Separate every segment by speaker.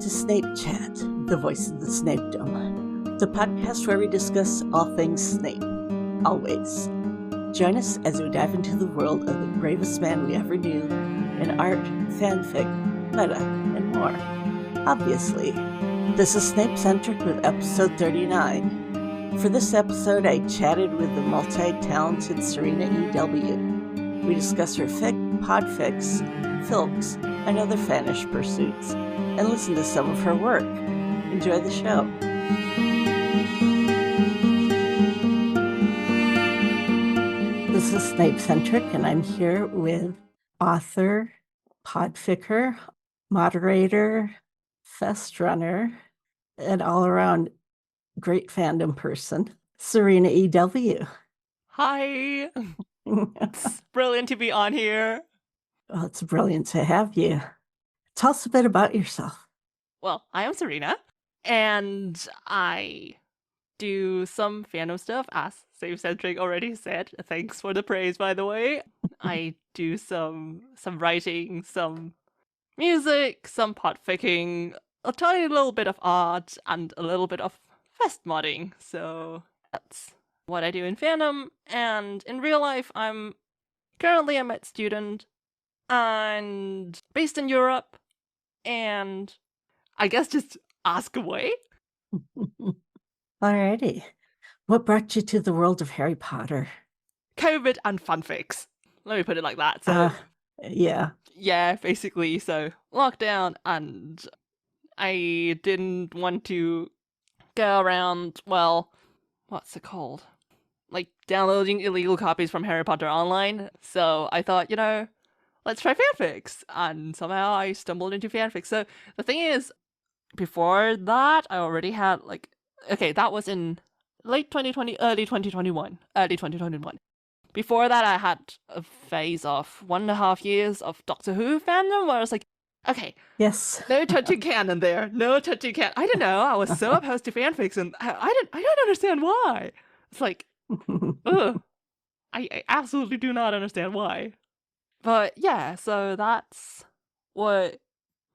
Speaker 1: to Snape Chat, the voice of the Snapedom, the podcast where we discuss all things Snape, always. Join us as we dive into the world of the bravest man we ever knew, in art, fanfic, meta, and more. Obviously. This is Snapecentric with episode 39. For this episode, I chatted with the multi-talented SerenaEW. We discuss her fic, podfics, filks, and other fanish pursuits, and listen to some of her work. Enjoy the show. This is Snapecentric, and I'm here with author, podficker, moderator, fest runner, and all-around great fandom person, SerenaEW.
Speaker 2: Hi. It's brilliant to be on here.
Speaker 1: Well, it's brilliant to have you. Tell us a bit about yourself.
Speaker 2: Well, I am Serena, and I do some fandom stuff, as Snapecentric already said. Thanks for the praise, by the way. I do some writing, some music, some podficking, a tiny little bit of art, and a little bit of fest modding. So that's what I do in fandom. And in real life, I'm currently a med student and based in Europe. And I guess just ask away.
Speaker 1: Alrighty. What brought you to the world of Harry Potter?
Speaker 2: COVID and fanfics. Let me put it like that. So yeah, basically. So lockdown, and I didn't want to go around, well, what's it called? Like downloading illegal copies from Harry Potter online. So I thought, let's try fanfics. And somehow I stumbled into fanfics. So the thing is, before that, I already had that was in late 2020, early 2021. Before that, I had a phase of 1.5 years of Doctor Who fandom where I was like, okay,
Speaker 1: yes,
Speaker 2: no touching canon there, no touching canon. I don't know, I was so opposed to fanfics, and I don't understand why. It's like, ugh, I absolutely do not understand why. But yeah, so that's what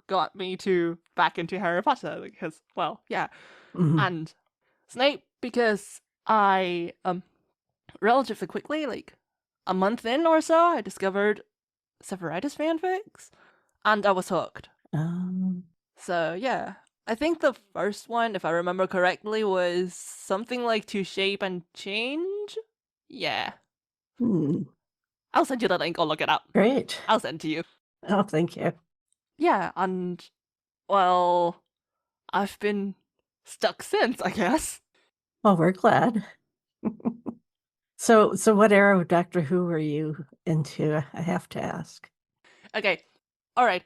Speaker 2: got me back into Harry Potter, because, well, yeah.
Speaker 1: Mm-hmm.
Speaker 2: And Snape, because I, relatively quickly, like a month in or so, I discovered Severitus fanfics, and I was hooked. So yeah, I think the first one, if I remember correctly, was something like To Shape and Change? Yeah. I'll send you the link, I'll look it up.
Speaker 1: Great.
Speaker 2: I'll send to you.
Speaker 1: Oh, thank you.
Speaker 2: Yeah, and, well, I've been stuck since, I guess.
Speaker 1: Well, we're glad. So what era of Doctor Who were you into? I have to ask.
Speaker 2: Okay, all right.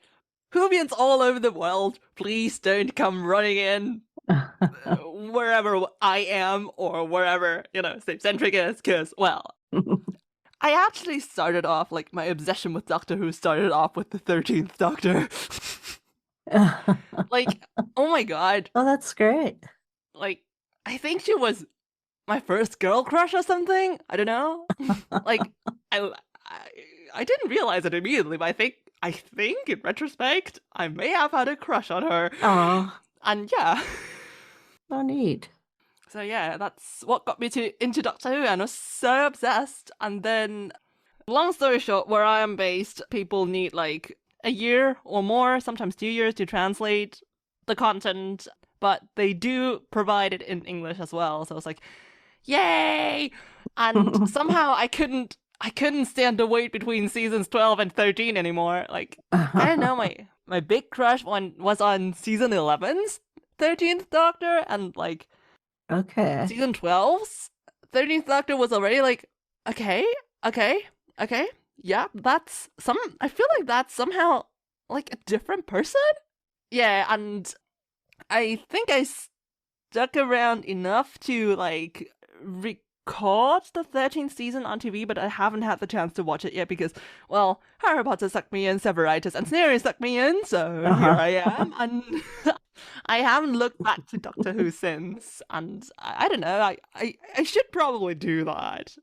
Speaker 2: Whovians all over the world, please don't come running in wherever I am or wherever, Snapecentric is, because, well, I actually started off, my obsession with Doctor Who started off with the 13th Doctor. Oh my god.
Speaker 1: Oh, that's great.
Speaker 2: I think she was my first girl crush or something. I don't know. I didn't realize it immediately, but I think in retrospect, I may have had a crush on her.
Speaker 1: Oh.
Speaker 2: And yeah.
Speaker 1: Oh, neat.
Speaker 2: So yeah, that's what got me into Doctor Who, and I was so obsessed. And then, long story short, where I am based, people need a year or more, sometimes 2 years, to translate the content, but they do provide it in English as well. So I was like, yay! And somehow I couldn't stand the wait between seasons 12 and 13 anymore. I don't know, my big crush was on season 11's 13th Doctor, and
Speaker 1: okay,
Speaker 2: season 12's 13th Doctor was already okay, yeah, I feel like that's somehow a different person. Yeah, and I think I stuck around enough to record the 13th season on TV, but I haven't had the chance to watch it yet because, well, Harry Potter sucked me in, Severitus and Snape sucked me in, so here I am, and I haven't looked back to Doctor Who since, and I don't know, I should probably do that.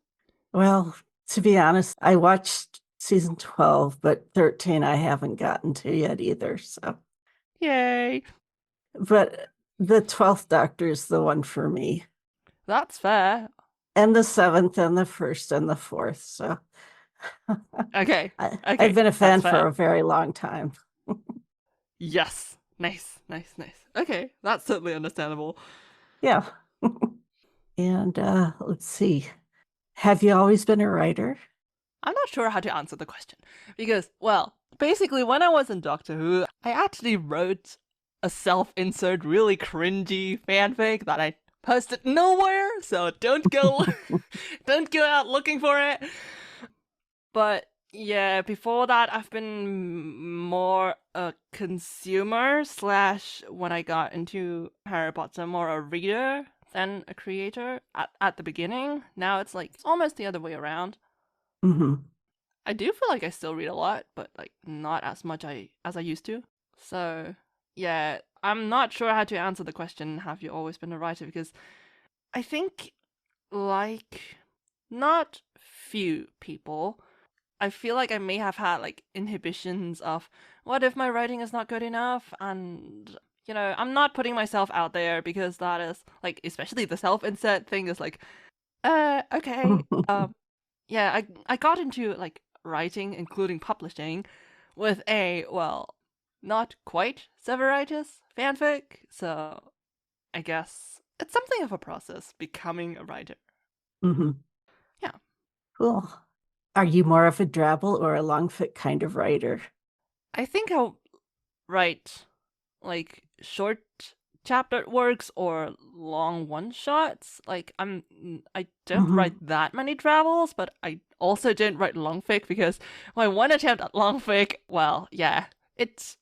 Speaker 1: Well, to be honest, I watched season 12, but 13 I haven't gotten to yet either, so.
Speaker 2: Yay.
Speaker 1: But the 12th Doctor is the one for me.
Speaker 2: That's fair.
Speaker 1: And the 7th and the 1st and the 4th. So
Speaker 2: okay.
Speaker 1: I've been a fan for a very long time.
Speaker 2: Yes. Nice. Okay, that's totally understandable.
Speaker 1: Yeah. And let's see. Have you always been a writer?
Speaker 2: I'm not sure how to answer the question. Because, well, basically when I was in Doctor Who, I actually wrote a self-insert really cringy fanfic that I posted nowhere, so don't go out looking for it. But yeah, before that I've been more a consumer / when I got into Harry Potter, more a reader than a creator at the beginning. Now it's like it's almost the other way around.
Speaker 1: Mm-hmm.
Speaker 2: I do feel like I still read a lot, but like not as much as I used to. So yeah, I'm not sure how to answer the question, have you always been a writer? Because I think, like, not few people, I feel like I may have had like inhibitions of what if my writing is not good enough, and you know, I'm not putting myself out there because that is like, especially the self-insert thing is like, okay, yeah, I got into like writing, including publishing, with a, well, not quite Severitus fanfic, so I guess it's something of a process becoming a writer.
Speaker 1: Mm-hmm.
Speaker 2: Yeah.
Speaker 1: Cool. Are you more of a drabble or a long fic kind of writer?
Speaker 2: I think I'll write like short chapter works or long one-shots. Like I don't write that many travels, but I also don't write long fic because my one attempt at long fic, well, yeah, it's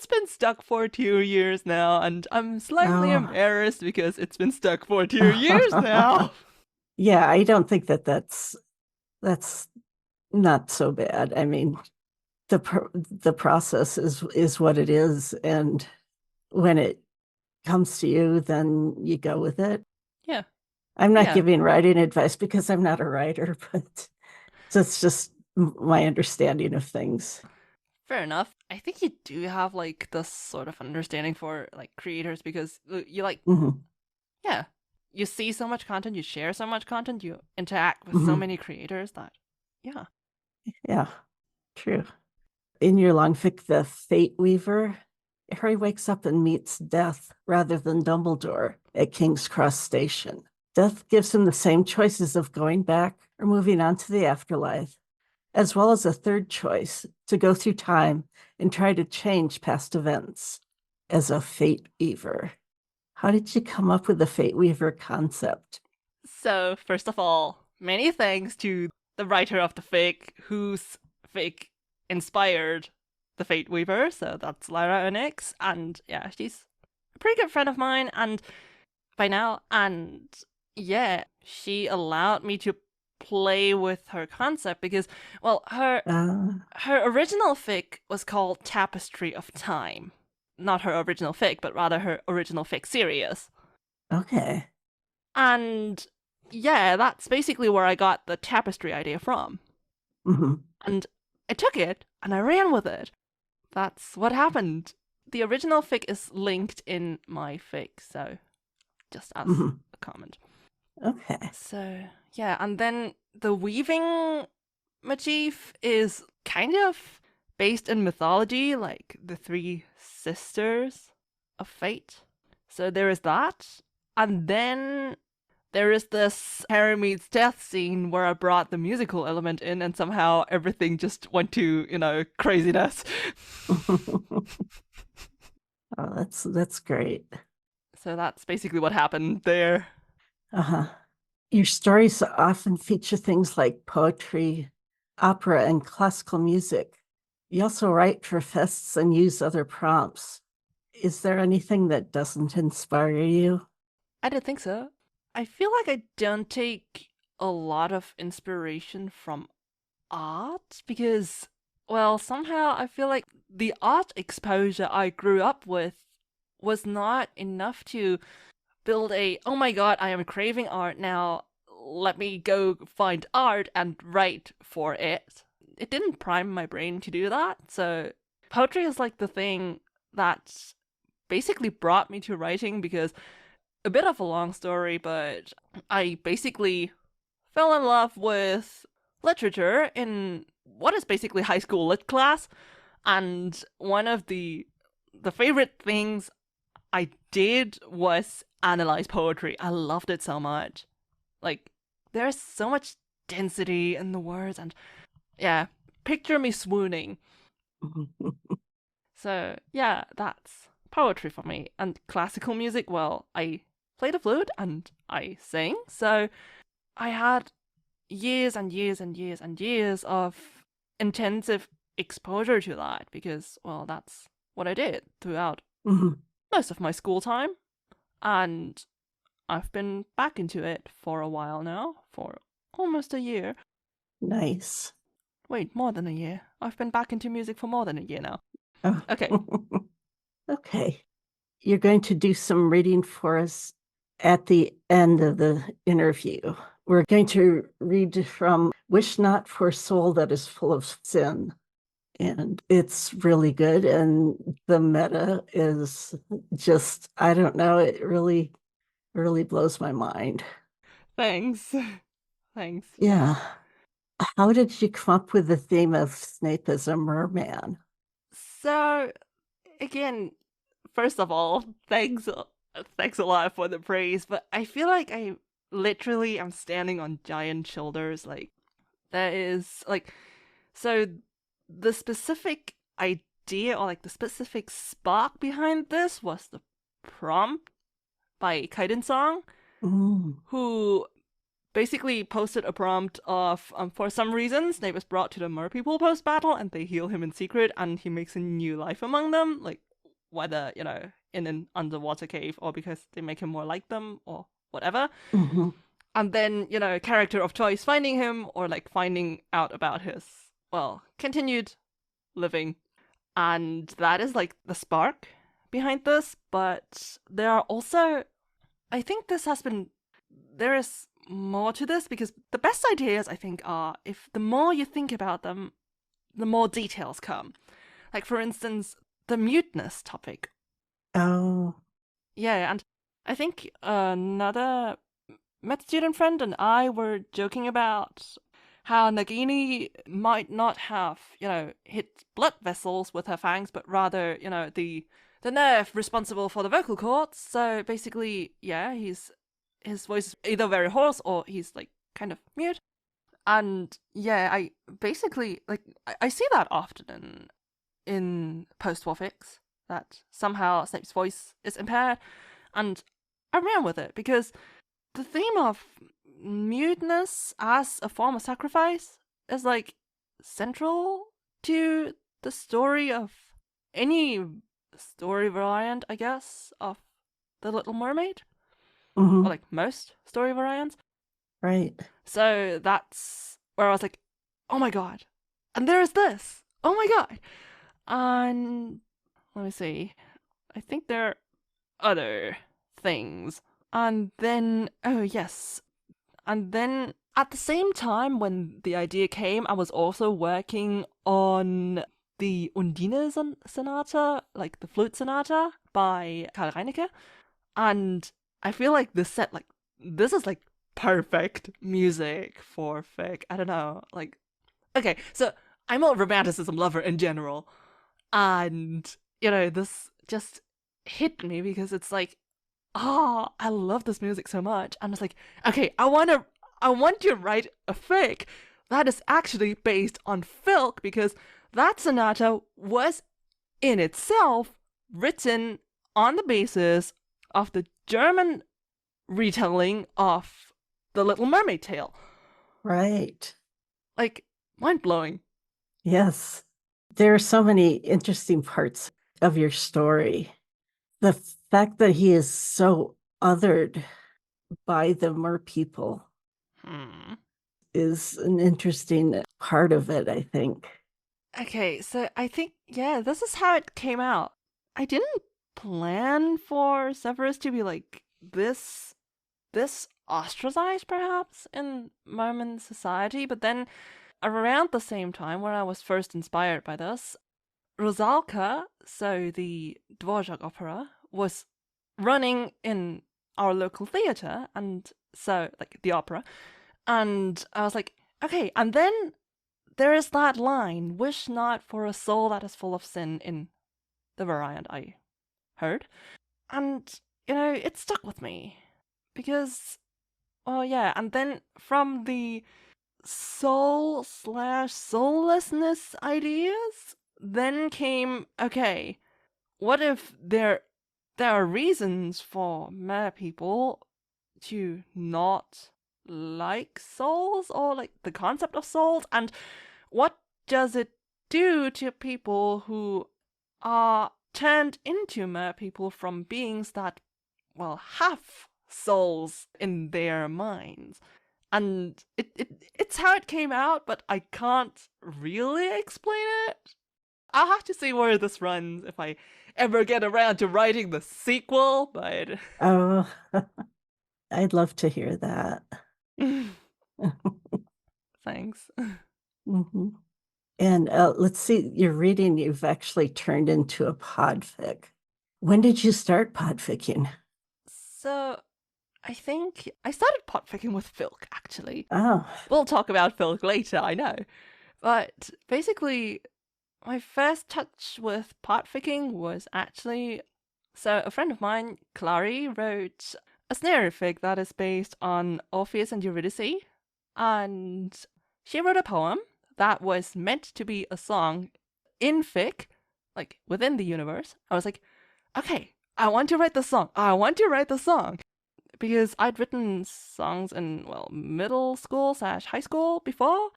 Speaker 2: been stuck for 2 years now, and I'm slightly embarrassed because it's been stuck for 2 years now.
Speaker 1: Yeah, I don't think that's not so bad. I mean, the process is what it is, and when it comes to you, then you go with it.
Speaker 2: Yeah.
Speaker 1: I'm not giving writing advice because I'm not a writer, but that's just my understanding of things.
Speaker 2: Fair enough. I think you do have like this sort of understanding for like creators because you like, yeah, you see so much content, you share so much content, you interact with so many creators that, yeah.
Speaker 1: Yeah, true. In your long fic, The Fate Weaver, Harry wakes up and meets Death rather than Dumbledore at King's Cross Station. Death gives him the same choices of going back or moving on to the afterlife, as well as a third choice to go through time and try to change past events as a fate weaver. How did you come up with the fate weaver concept?
Speaker 2: So, first of all, many thanks to the writer of the fic, whose fic inspired the Fate Weaver. So that's Lyra Onyx, and yeah, she's a pretty good friend of mine, and by now, and yeah, she allowed me to play with her concept because, well, her original fic was called Tapestry of Time. Not her original fic, but rather her original fic series.
Speaker 1: Okay.
Speaker 2: And yeah, that's basically where I got the tapestry idea from. And I took it and I ran with it. That's what happened. The original fic is linked in my fic, so just as a comment.
Speaker 1: Okay.
Speaker 2: So yeah, and then the weaving motif is kind of based in mythology, like the 3 sisters of fate. So there is that. And then there is this Harry meets Death scene where I brought the musical element in and somehow everything just went to, you know, craziness.
Speaker 1: Oh, that's great.
Speaker 2: So that's basically what happened there.
Speaker 1: Your stories often feature things like poetry, opera, and classical music. You also write for fests and use other prompts. Is there anything that doesn't inspire you?
Speaker 2: I don't think so. I feel like I don't take a lot of inspiration from art because, well, somehow I feel like the art exposure I grew up with was not enough to build a, oh my god, I am craving art now, let me go find art and write for it. It didn't prime my brain to do that, so poetry is like the thing that basically brought me to writing because a bit of a long story, but I basically fell in love with literature in what is basically high school lit class, and one of the favorite things I did was analyze poetry. I loved it so much. Like, there's so much density in the words, and yeah, picture me swooning. So yeah, that's poetry for me. And classical music, well, I play the flute and I sing, so I had years and years and years and years of intensive exposure to that because, well, that's what I did throughout most of my school time. And I've been back into it for a while now, for almost a year.
Speaker 1: Nice.
Speaker 2: Wait, more than a year. I've been back into music for more than a year now.
Speaker 1: Oh.
Speaker 2: Okay.
Speaker 1: Okay. You're going to do some reading for us at the end of the interview. We're going to read from Wish Not for a Soul That Is Full of Sin. And it's really good. And the meta is just, I don't know, it really, really blows my mind.
Speaker 2: Thanks. Thanks.
Speaker 1: Yeah. How did you come up with the theme of Snape as a merman?
Speaker 2: So, again, first of all, thanks a lot for the praise, but I feel like I literally am standing on giant shoulders. Like, there is, like, so the specific idea or, like, the specific spark behind this was the prompt by Kaiden Song, who basically posted a prompt of, for some reason, Snape is brought to the Mer people post-battle, and they heal him in secret, and he makes a new life among them, like, whether, you know, in an underwater cave, or because they make him more like them, or whatever. And then, you know, character of choice finding him, or, like, finding out about his, well, continued living. And that is, like, the spark behind this, but there are also, I think there is more to this, because the best ideas, I think, are if the more you think about them, the more details come. Like, for instance, the muteness topic.
Speaker 1: Oh.
Speaker 2: Yeah, and I think another med student friend and I were joking about how Nagini might not have, you know, hit blood vessels with her fangs, but rather, you know, the nerve responsible for the vocal cords. So basically, yeah, his voice is either very hoarse or he's, like, kind of mute. And yeah, I basically, like, I see that often in post-war fics, that somehow Snape's voice is impaired, and I ran with it because the theme of muteness as a form of sacrifice is, like, central to the story of any story variant, I guess, of The Little Mermaid. Or, like, most story variants.
Speaker 1: Right.
Speaker 2: So that's where I was like, oh my god. And there is this. Oh my god. And let me see. I think there are other things. And then, oh yes. And then at the same time when the idea came, I was also working on the Undine Sonata, like the flute sonata by Karl Reinecke. And I feel like this is, like, perfect music for fic. I don't know, like, okay, so I'm a romanticism lover in general, and, you know, this just hit me because it's like, oh, I love this music so much, and it's like, okay, I want to write a fic that is actually based on filk, because that sonata was in itself written on the basis of the German retelling of The Little Mermaid tale.
Speaker 1: Right.
Speaker 2: Like, mind-blowing.
Speaker 1: Yes. There are so many interesting parts of your story. The fact that he is so othered by the Mer people is an interesting part of it, I think.
Speaker 2: Okay, so I think, yeah, this is how it came out. I didn't plan for Severus to be, like, this ostracized, perhaps, in Merman society, but then around the same time when I was first inspired by this, Rusalka, so the Dvorak opera, was running in our local theatre, and so, like, the opera, and I was like, okay, and then there is that line, wish not for a soul that is full of sin, in the variant I heard, and, it stuck with me, because, well, yeah, and then from the soul/soullessness ideas, then came, okay, what if there are reasons for mere people to not like souls, or like the concept of souls, and what does it do to people who are turned into mere people from beings that, well, have souls in their minds? And it's how it came out, but I can't really explain it. I'll have to see where this runs if I ever get around to writing the sequel, but...
Speaker 1: Oh, I'd love to hear that.
Speaker 2: Thanks.
Speaker 1: Mm-hmm. And let's see, your reading, you've actually turned into a podfic. When did you start podficking?
Speaker 2: So, I think I started podficking with filk, actually.
Speaker 1: Oh.
Speaker 2: We'll talk about filk later, I know. But basically, my first touch with podficking was actually... So, a friend of mine, Clary, wrote a snare fic that is based on Orpheus and Eurydice. And she wrote a poem that was meant to be a song in fic, like within the universe. I was like, okay, I want to write the song. Because I'd written songs in, well, middle school/high school before.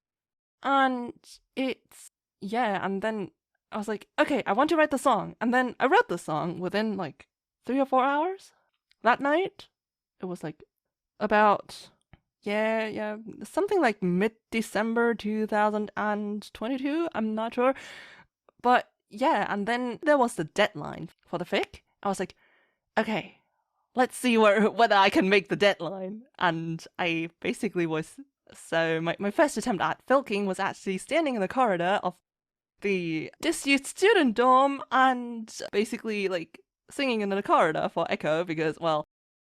Speaker 2: And and then I was like, okay, I want to write the song. And then I wrote the song within like 3 or 4 hours that night. It was like about, something like mid-December 2022. I'm not sure. But yeah, and then there was the deadline for the fic. I was like, okay, let's see whether I can make the deadline. And I basically was... So my first attempt at filking was actually standing in the corridor of the disused student dorm and basically, like, singing in the corridor for echo because, well,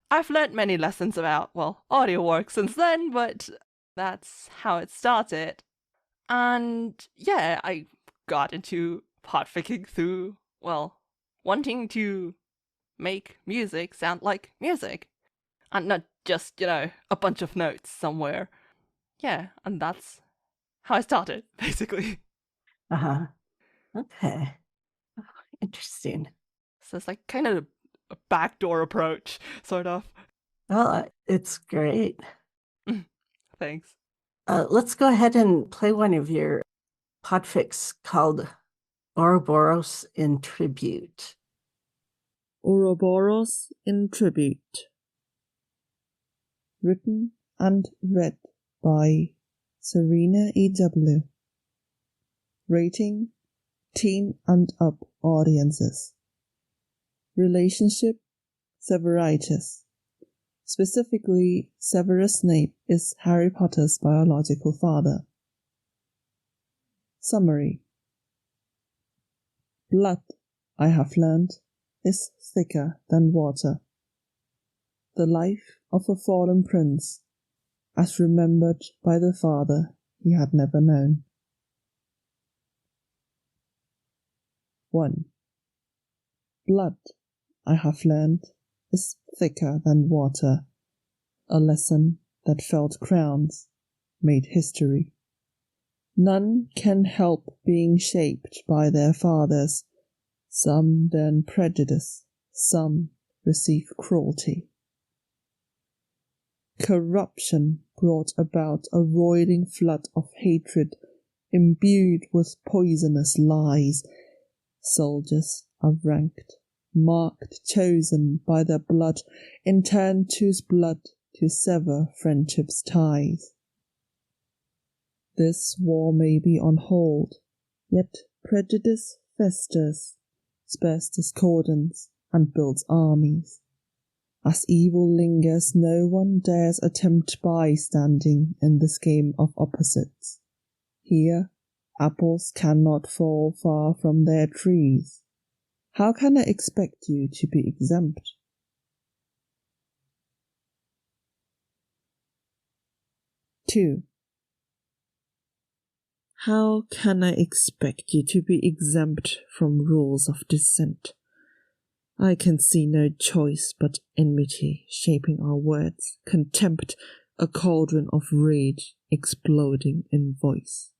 Speaker 2: I've learned many lessons about, well, audio work since then, but that's how it started. And yeah, I got into podficking through, well, wanting to make music sound like music and not just, a bunch of notes somewhere. Yeah, and that's how I started, basically.
Speaker 1: Uh-huh. Okay. Oh, interesting.
Speaker 2: So it's like kind of a backdoor approach, sort of.
Speaker 1: Well, it's great.
Speaker 2: Thanks.
Speaker 1: Let's go ahead and play one of your podfics called Ouroboros in Tribute.
Speaker 3: Ouroboros in Tribute. Written and read by SerenaEW. Rating: teen and up audiences. Relationship: Severitus. Specifically, Severus Snape is Harry Potter's biological father. Summary: blood, I have learned, is thicker than water. The life of a fallen prince, as remembered by the father he had never known. 1. Blood, I have learned, is thicker than water, a lesson that felled crowns, made history. None can help being shaped by their fathers. Some learn prejudice, some receive cruelty. Corruption brought about a roiling flood of hatred, imbued with poisonous lies. Soldiers are ranked, marked, chosen by their blood, in turn choose blood to sever friendship's ties. This war may be on hold, yet prejudice festers, spurs discordance, and builds armies. As evil lingers, no one dares attempt bystanding in this game of opposites. Here, apples cannot fall far from their trees. How can I expect you to be exempt? 2. How can I expect you to be exempt from rules of descent? I can see no choice but enmity shaping our words, contempt, a cauldron of rage exploding in voice.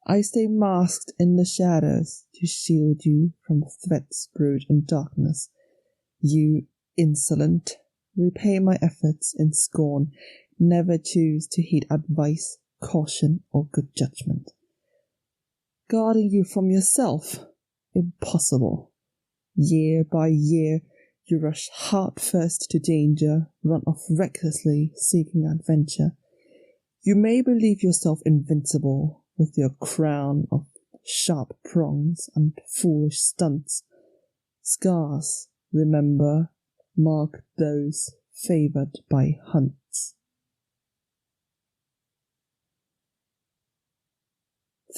Speaker 3: I stay masked in the shadows to shield you from threats brewed in darkness. You, insolent, repay my efforts in scorn, never choose to heed advice, caution, or good judgment. Guarding you from yourself? Impossible. Year by year, you rush heart first to danger, run off recklessly, seeking adventure. You may believe yourself invincible, with your crown of sharp prongs and foolish stunts. Scars, remember, mark those favored by hunts.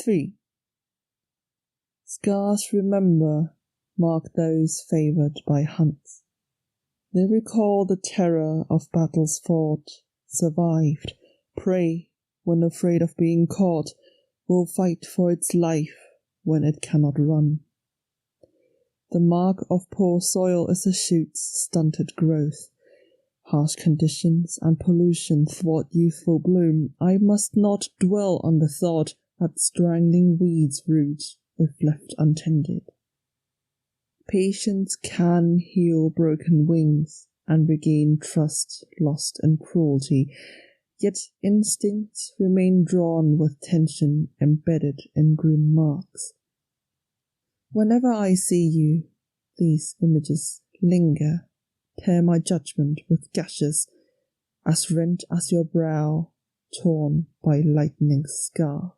Speaker 3: 3. Scars, remember, mark those favored by hunts. They recall the terror of battles fought, survived, prey when afraid of being caught, will fight for its life when it cannot run. The mark of poor soil is a shoot's stunted growth. Harsh conditions and pollution thwart youthful bloom. I must not dwell on the thought that strangling weeds root if left untended. Patience can heal broken wings and regain trust lost in cruelty, yet instincts remain drawn with tension embedded in grim marks. Whenever I see you, these images linger, tear my judgment with gashes, as rent as your brow, torn by lightning scar.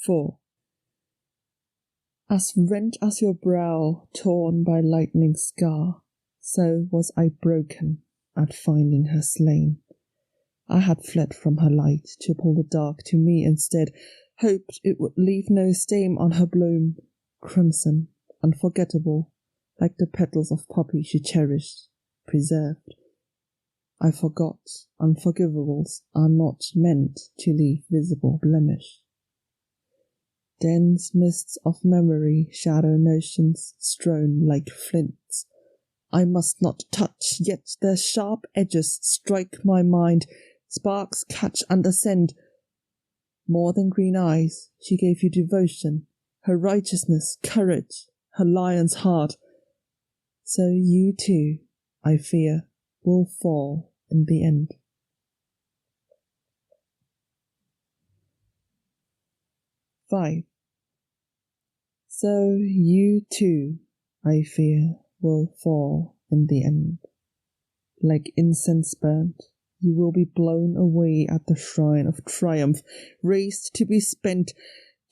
Speaker 3: 4. As rent as your brow, torn by lightning scar, so was I broken at finding her slain. I had fled from her light to pull the dark to me instead, hoped it would leave no stain on her bloom, crimson, unforgettable, like the petals of poppy she cherished, preserved. I forgot unforgivables are not meant to leave visible blemish. Dense mists of memory shadow notions strewn like flints. I must not touch, yet their sharp edges strike my mind, sparks catch and ascend. More than green eyes, she gave you devotion, her righteousness, courage, her lion's heart. So you too, I fear, will fall in the end. 5. So you too, I fear, will fall in the end. Like incense burnt, you will be blown away at the shrine of triumph, raised to be spent,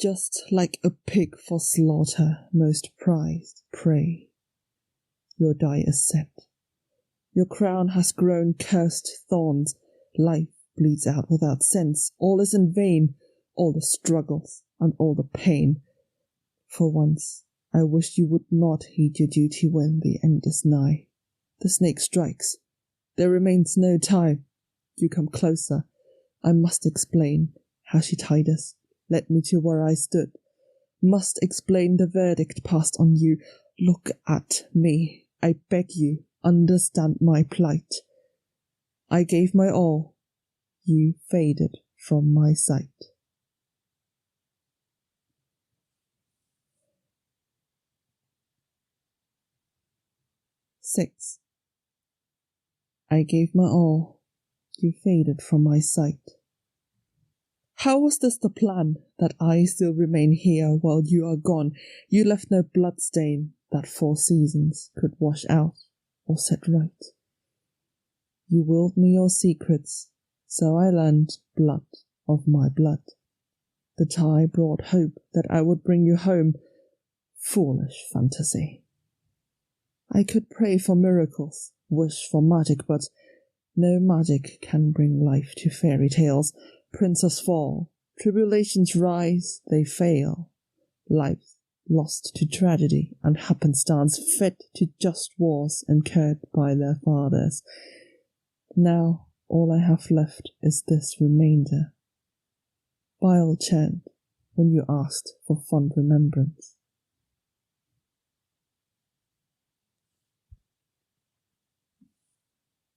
Speaker 3: just like a pig for slaughter, most prized prey. Your die is set. Your crown has grown cursed thorns. Life bleeds out without sense. All is in vain, all the struggles and all the pain. For once, I wish you would not heed your duty when the end is nigh. The snake strikes. There remains no time. You come closer. I must explain how she tied us, led me to where I stood. Must explain the verdict passed on you. Look at me. I beg you, understand my plight. I gave my all. You faded from my sight. 6. I gave my all. You faded from my sight. How was this the plan, that I still remain here while you are gone? You left no bloodstain that 4 seasons could wash out or set right. You willed me your secrets, so I learned blood of my blood. The tie brought hope that I would bring you home. Foolish fantasy. I could pray for miracles, wish for magic, but no magic can bring life to fairy tales. Princes fall, tribulations rise, they fail. Life's lost to tragedy and happenstance, fed to just wars incurred by their fathers. Now all I have left is this remainder. I'll chant when you asked for fond remembrance.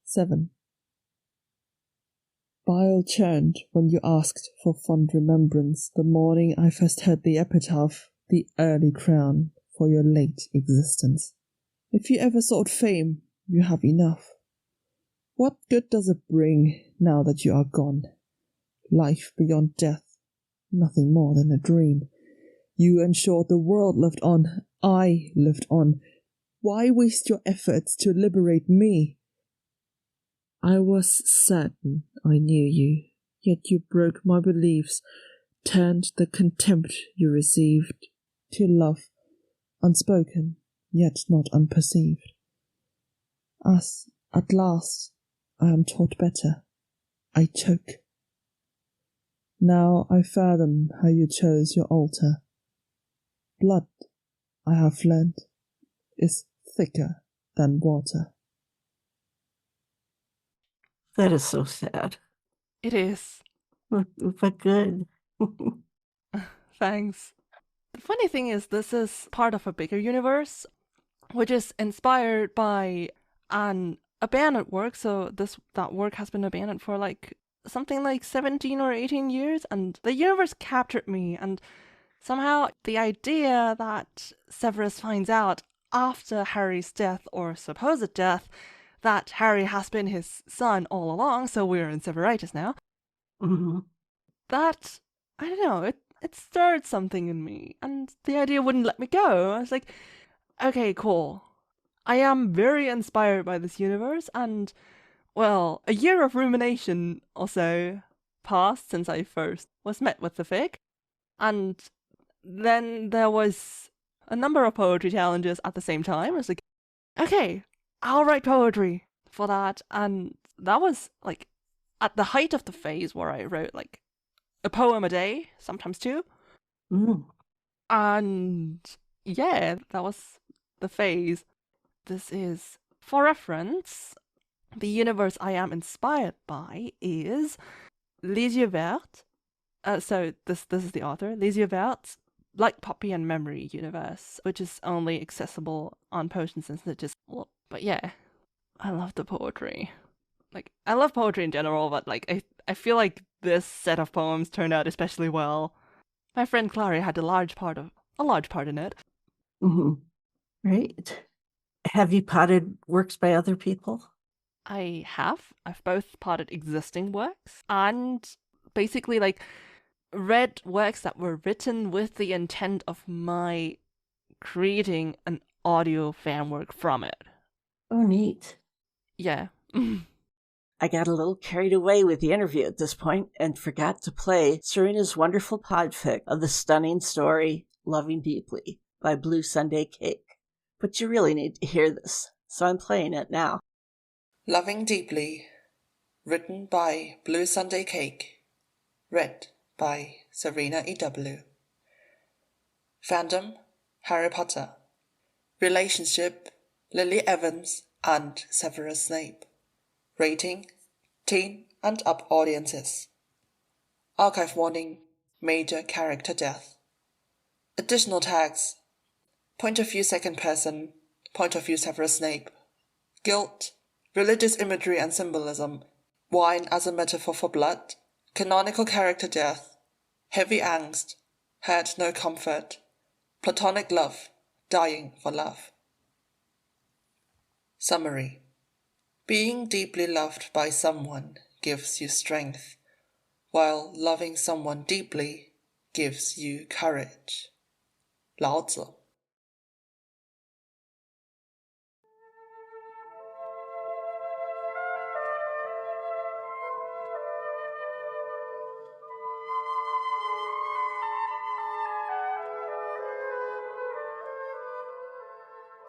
Speaker 3: Seven. I'll chant when you asked for fond remembrance the morning I first heard the epitaph, the early crown for your late existence. If you ever sought fame, you have enough. What good does it bring now that you are gone? Life beyond death, nothing more than a dream. You ensured the world lived on, I lived on. Why waste your efforts to liberate me? I was certain I knew you, yet you broke my beliefs, turned the contempt you received to love, unspoken, yet not unperceived. As, at last, I am taught better, I choke. Now I fathom how you chose your altar. Blood, I have learned, is thicker than water.
Speaker 1: That is so sad.
Speaker 2: It is.
Speaker 1: But good.
Speaker 2: Thanks. The funny thing is, this is part of a bigger universe, which is inspired by an abandoned work. So that work has been abandoned for something like 17 or 18 years, and the universe captured me, and somehow the idea that Severus finds out after Harry's death, or supposed death, that Harry has been his son all along, so we're in Severitus now.
Speaker 1: Mm-hmm.
Speaker 2: That, I don't know, it stirred something in me, and the idea wouldn't let me go. I was like, okay, cool. I am very inspired by this universe, and, well, a year of rumination or so passed since I first was met with the fic, and then there was a number of poetry challenges at the same time. I was like, okay, I'll write poetry for that. And that was at the height of the phase where I wrote a poem a day, sometimes two.
Speaker 1: Mm.
Speaker 2: And yeah, that was the phase. This is, for reference, the universe I am inspired by is Les Yeux Verts. So this is the author, Les Yeux Verts, Like Poppy and Memory universe, which is only accessible on Potion since it just... But yeah, I love the poetry. I love poetry in general, but I feel like this set of poems turned out especially well. My friend Clary had a large part in it.
Speaker 1: Mm-hmm. Right. Have you potted works by other people?
Speaker 2: I have. I've both potted existing works and basically read works that were written with the intent of my creating an audio fan work from it.
Speaker 1: Oh, neat.
Speaker 2: Yeah.
Speaker 1: I got a little carried away with the interview at this point and forgot to play Serena's wonderful podfic of the stunning story Loving Deeply by Blue Sunday Cake. But you really need to hear this, so I'm playing it now.
Speaker 3: Loving Deeply, written by Blue Sunday Cake, read by SerenaEW. Fandom, Harry Potter. Relationship, Lily Evans and Severus Snape. Rating, teen and up audiences. Archive warning, major character death. Additional tags, point of view second person, point of view Severus Snape. Guilt, religious imagery and symbolism, wine as a metaphor for blood, canonical character death, heavy angst, had no comfort, platonic love, dying for love. Summary. Being deeply loved by someone gives you strength, while loving someone deeply gives you courage. 老子.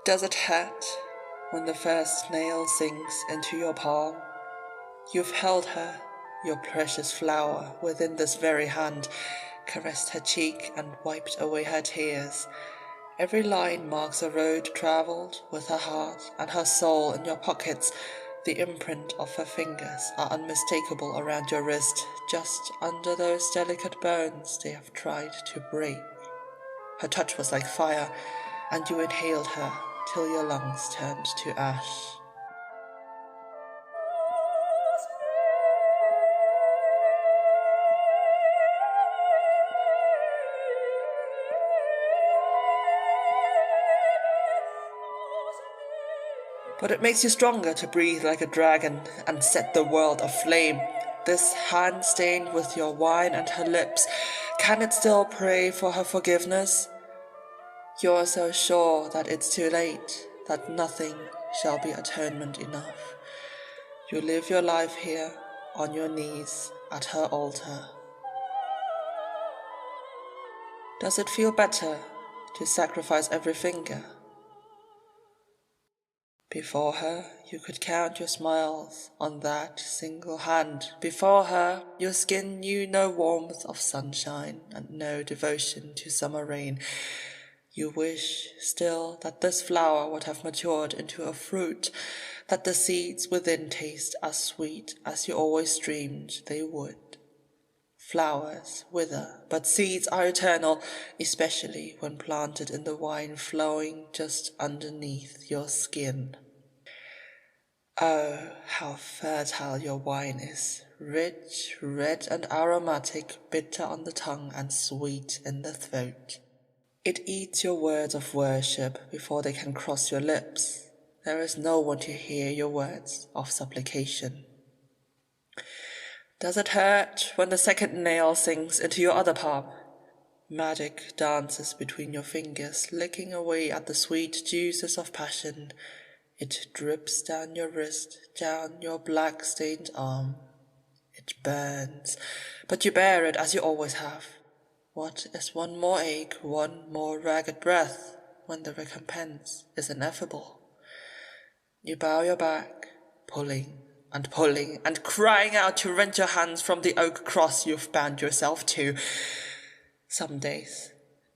Speaker 3: Does it hurt when the first nail sinks into your palm? You've held her, your precious flower, within this very hand, caressed her cheek and wiped away her tears,
Speaker 4: Every line marks a road travelled with her heart and her soul in your pockets. The imprint of her fingers are unmistakable around your wrist, just under those delicate bones they have tried to break. Her touch was like fire, and you inhaled her till your lungs turned to ash. But it makes you stronger to breathe like a dragon and set the world aflame. This hand stained with your wine and her lips, can it still pray for her forgiveness? You're so sure that it's too late, that nothing shall be atonement enough. You live your life here, on your knees, at her altar. Does it feel better to sacrifice every finger? Before her, you could count your smiles on that single hand. Before her, your skin knew no warmth of sunshine and no devotion to summer rain. You wish still that this flower would have matured into a fruit, that the seeds within taste as sweet as you always dreamed they would. Flowers wither, but seeds are eternal, especially when planted in the wine flowing just underneath your skin. Oh, how fertile your wine is, rich, red and aromatic, bitter on the tongue and sweet in the throat. It eats your words of worship before they can cross your lips. There is no one to hear your words of supplication. Does it hurt when the second nail sinks into your other palm? Magic dances between your fingers, licking away at the sweet juices of passion. It drips down your wrist, down your black-stained arm. It burns, but you bear it as you always have. What is one more ache, one more ragged breath, when the recompense is ineffable? You bow your back, pulling and crying out to rent your hands from the oak cross you've bound yourself to. Some days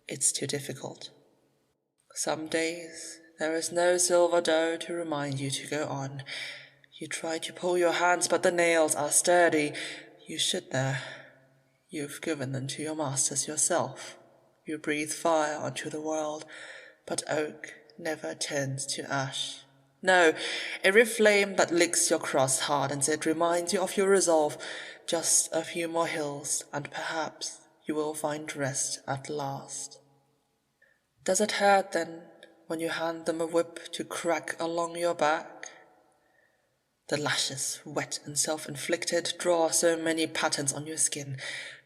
Speaker 4: it's too difficult. Some days there is no silver dough to remind you to go on. You try to pull your hands, but the nails are sturdy. You should there. You've given them to your masters yourself. You breathe fire onto the world, but oak never turns to ash. No, every flame that licks your cross hardens it, reminds you of your resolve. Just a few more hills, and perhaps you will find rest at last. Does it hurt then, when you hand them a whip to crack along your back? The lashes, wet and self-inflicted, draw so many patterns on your skin.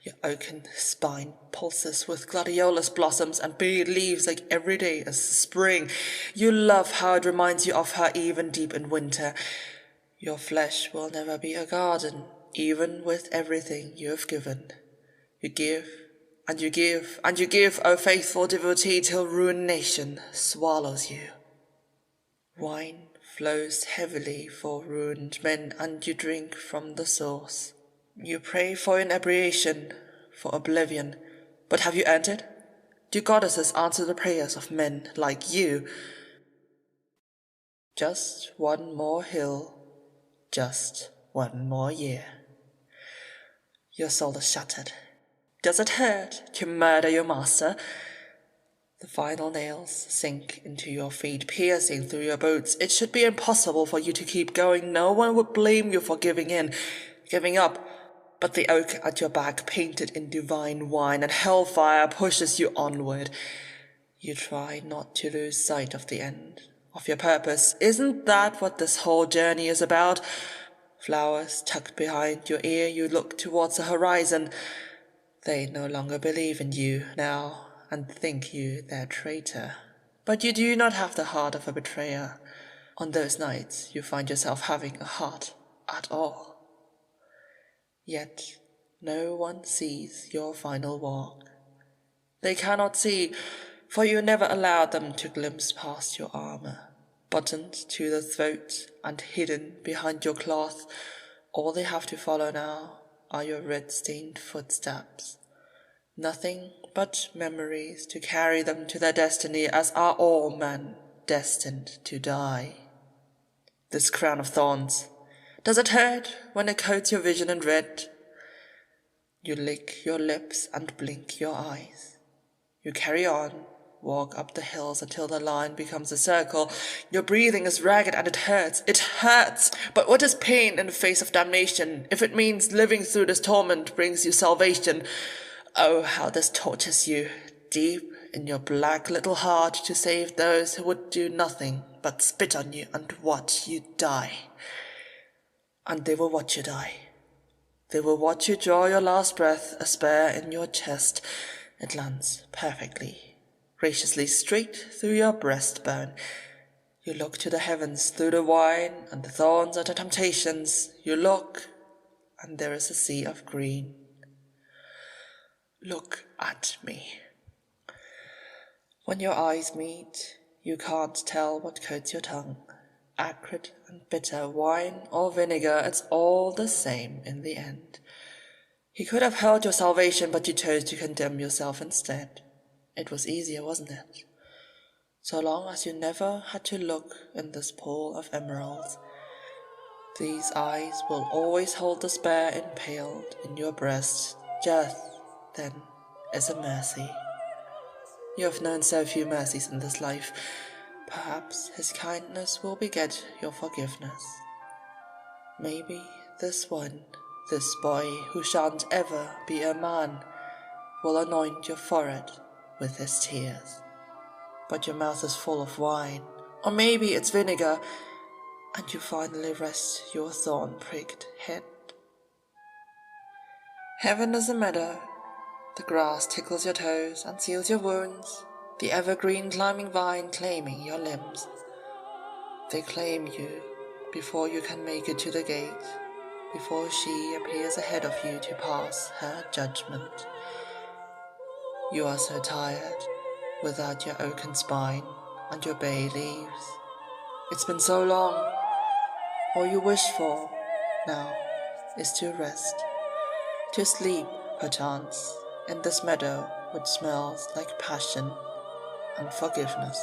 Speaker 4: Your oaken spine pulses with gladiolus blossoms and big leaves like every day is spring. You love how it reminds you of her even deep in winter. Your flesh will never be a garden, even with everything you have given. You give, and you give, and you give, O faithful devotee, till ruination swallows you. Wine flows heavily for ruined men, and you drink from the source. You pray for inebriation, for oblivion, but have you earned it? Do goddesses answer the prayers of men like you? Just one more hill, just one more year. Your soul is shattered. Does it hurt to murder your master? The final nails sink into your feet, piercing through your boots. It should be impossible for you to keep going. No one would blame you for giving in, giving up. But the oak at your back, painted in divine wine and hellfire, pushes you onward. You try not to lose sight of the end, of your purpose. Isn't that what this whole journey is about? Flowers tucked behind your ear, you look towards the horizon. They no longer believe in you now, and think you their traitor. But you do not have the heart of a betrayer. On those nights you find yourself having a heart at all. Yet no one sees your final walk. They cannot see, for you never allowed them to glimpse past your armor. Buttoned to the throat and hidden behind your cloth, all they have to follow now are your red-stained footsteps. Nothing but memories to carry them to their destiny, as are all men destined to die. This crown of thorns, does it hurt when it coats your vision in red? You lick your lips and blink your eyes. You carry on, walk up the hills until the line becomes a circle. Your breathing is ragged and it hurts. It hurts! But what is pain in the face of damnation, if it means living through this torment brings you salvation? Oh, how this tortures you, deep in your black little heart, to save those who would do nothing but spit on you and watch you die. And they will watch you die. They will watch you draw your last breath, a spear in your chest. It lands perfectly, graciously straight through your breastbone. You look to the heavens through the wine and the thorns and the temptations. You look, and there is a sea of green. Look at me. When your eyes meet, you can't tell what coats your tongue. Acrid and bitter, wine or vinegar, it's all the same in the end. He could have held your salvation, but you chose to condemn yourself instead. It was easier, wasn't it? So long as you never had to look in this pool of emeralds, these eyes will always hold the spear impaled in your breast. Death, then, is a mercy. You have known so few mercies in this life. Perhaps his kindness will beget your forgiveness. Maybe this one, this boy who shan't ever be a man, will anoint your forehead with his tears. But your mouth is full of wine, or maybe it's vinegar, and you finally rest your thorn-pricked head. Heaven is a meadow. The grass tickles your toes and seals your wounds, the evergreen climbing vine claiming your limbs. They claim you before you can make it to the gate, before she appears ahead of you to pass her judgment. You are so tired, without your oaken spine and your bay leaves. It's been so long. All you wish for now is to rest, to sleep, perchance, in this meadow which smells like passion and forgiveness.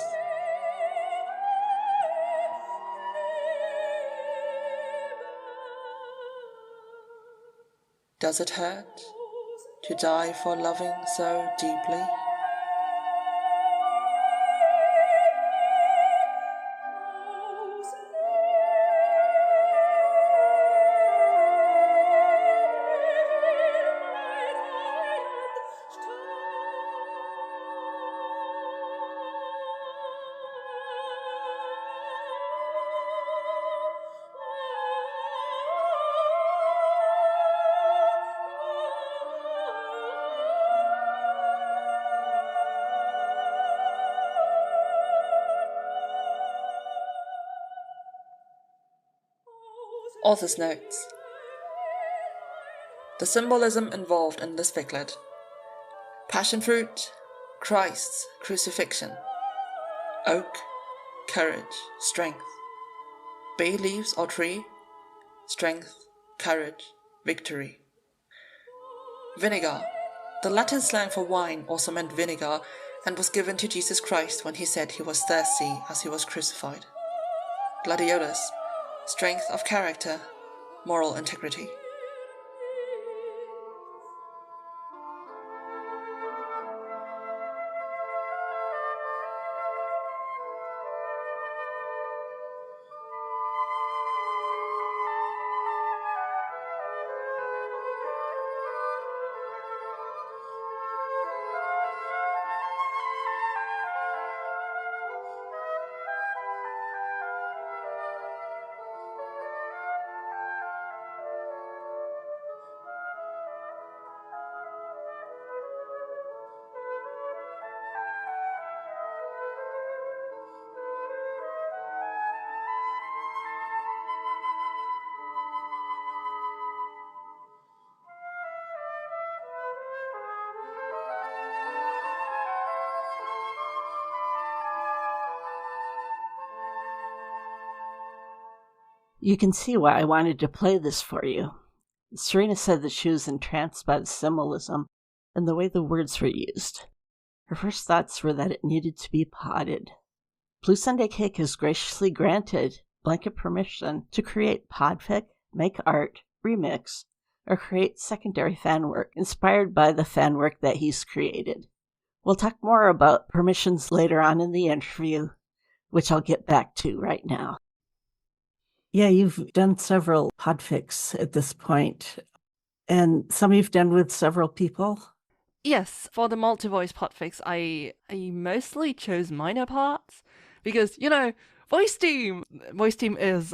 Speaker 4: Does it hurt to die for loving so deeply? Author's notes. The symbolism involved in this ficlet: passion fruit, Christ's crucifixion; oak, courage, strength; bay leaves or tree, strength, courage, victory; vinegar. The Latin slang for wine also meant vinegar, and was given to Jesus Christ when he said he was thirsty as he was crucified. Gladiolus. Strength of character, moral integrity.
Speaker 1: You can see why I wanted to play this for you. Serena said that she was entranced by the symbolism, and the way the words were used. Her first thoughts were that it needed to be potted. Blue Sunday Cake has graciously granted blanket permission to create podfic, make art, remix, or create secondary fan work inspired by the fan work that he's created. We'll talk more about permissions later on in the interview, which I'll get back to right now. Yeah, you've done several podfics at this point, and some you've done with several people?
Speaker 2: Yes, for the multi-voice podfics, I mostly chose minor parts because, voice team is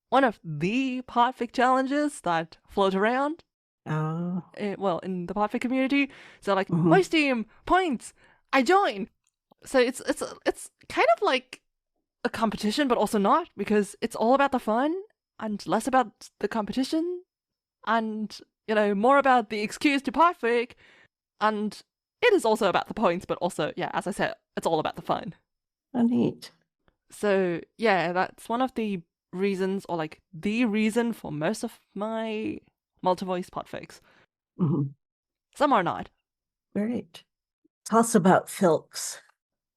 Speaker 2: one of the podfic challenges that float around.
Speaker 1: Oh.
Speaker 2: In the podfic community. So voice team, points, I join. So it's kind of like a competition, but also not, because it's all about the fun and less about the competition and, more about the excuse to podfic. And it is also about the points, but also, yeah, as I said, it's all about the fun.
Speaker 1: Oh, neat.
Speaker 2: So, yeah, that's one of the reasons, or the reason for most of my multi-voice podfics. Some are not.
Speaker 1: Great. Tell us about filks.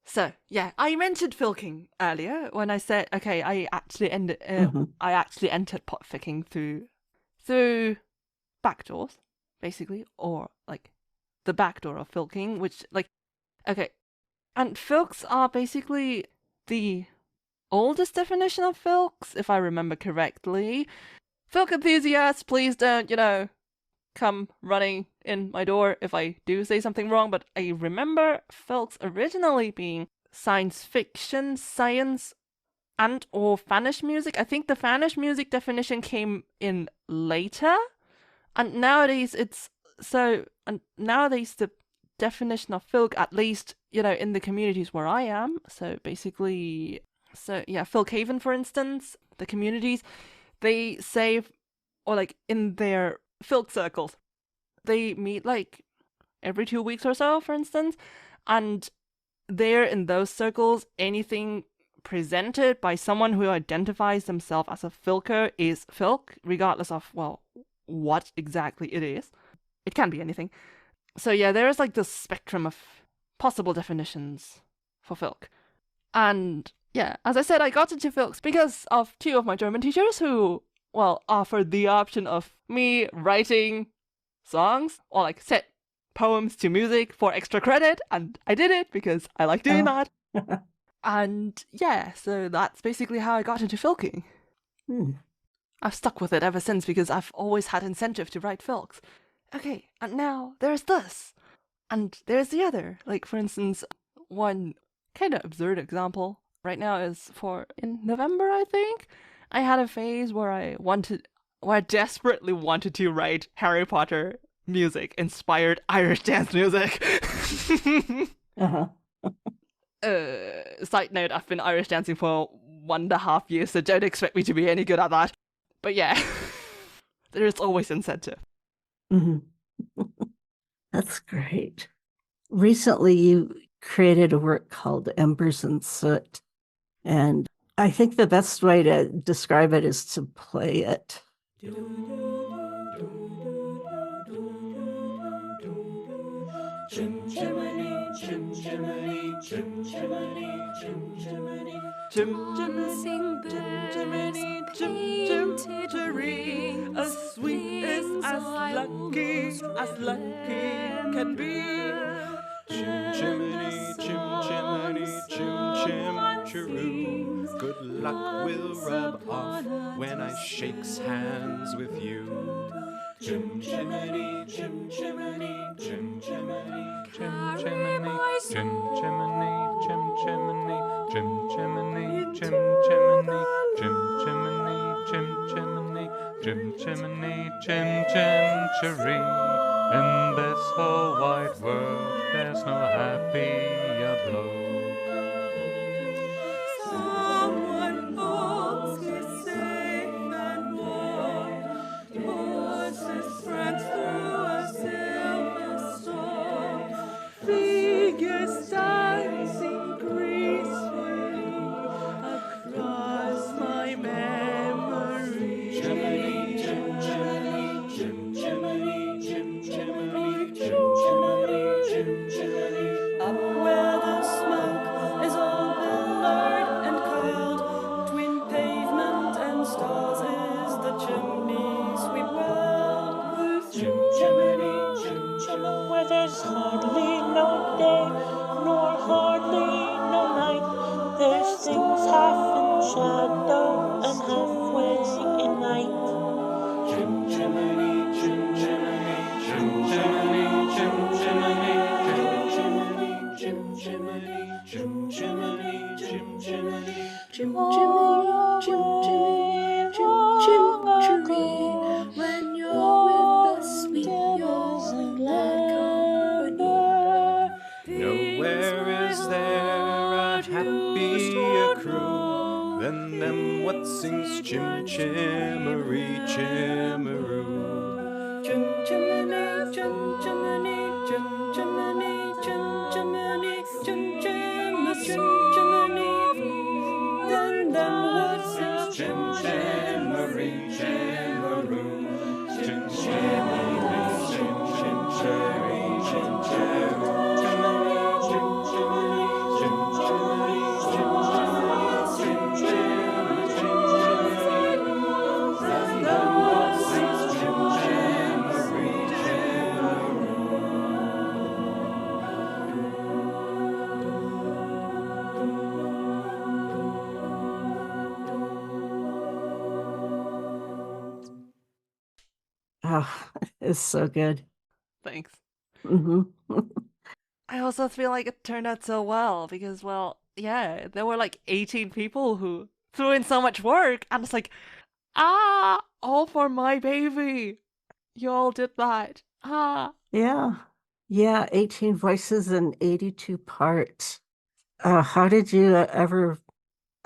Speaker 2: So, yeah, I mentioned filking earlier when I said, okay, I actually entered podficking through backdoors, basically, or the backdoor of filking, which okay. And filks are basically the oldest definition of filks, if I remember correctly. Filk enthusiasts, please don't, come running in my door if I do say something wrong, but I remember filks originally being science fiction, science, and or fanish music. I think the fanish music definition came in later, and nowadays the definition of filk, at least, in the communities where I am, Filkhaven, for instance, the communities, they say, or in their filk circles, they meet every 2 weeks or so, for instance, and there in those circles, anything presented by someone who identifies themselves as a filker is filk, regardless of, what exactly it is. It can be anything. So yeah, there is this spectrum of possible definitions for filk. And yeah, as I said, I got into filks because of two of my German teachers who, offered the option of me writing songs or set poems to music for extra credit, and I did it because I like doing that. And yeah, so that's basically how I got into filking. I've stuck with it ever since because I've always had incentive to write filks. Okay, and now there's this, and there's the other. For instance, one kind of absurd example right now is in November, I think, I had a phase where I desperately wanted to write Harry Potter music, inspired Irish dance music. Side note, I've been Irish dancing for 1.5 years, so don't expect me to be any good at that. But yeah, there is always incentive.
Speaker 1: That's great. Recently, you created a work called Embers and Soot, and I think the best way to describe it is to play it. Chim chimney, chim chimney, chim chimney, chim chimney, chim chimney, chim chimney, as sweet as lucky can be.
Speaker 5: Chim chimney, chim chimney, chim chim chiroo. Good luck will rub off when I shakes hands with you. Chim chimney, chim chimney, chim chimney, chim chimney, chim chimney, chim chimney, chim chimney, chim chimney, chim chimney, chim chimney, chim chimney, chim chim chiree. In this whole wide world, there's no happier bloke.
Speaker 6: Someone holds his safe and warm, pours his friends through a silver storm, figures dancing gracefully across my memory. Chimney, chim chimney, chim chimney, chim chimney,
Speaker 5: Chim chimmery chimmeroo.
Speaker 6: Chim chimney, chim chimney, chim chimney, chim chimney, chim chimney. Then what's it?
Speaker 5: Chim chimmery chimmeroo. Chim chimney, chim chimmery chimmeroo.
Speaker 1: Oh, it's so good.
Speaker 2: Thanks.
Speaker 1: Mm-hmm.
Speaker 2: I also feel like it turned out so well because, well, yeah, there were like 18 people who threw in so much work, and it's like, all for my baby. You all did that.
Speaker 1: Yeah. Yeah, 18 voices and 82 parts. How did you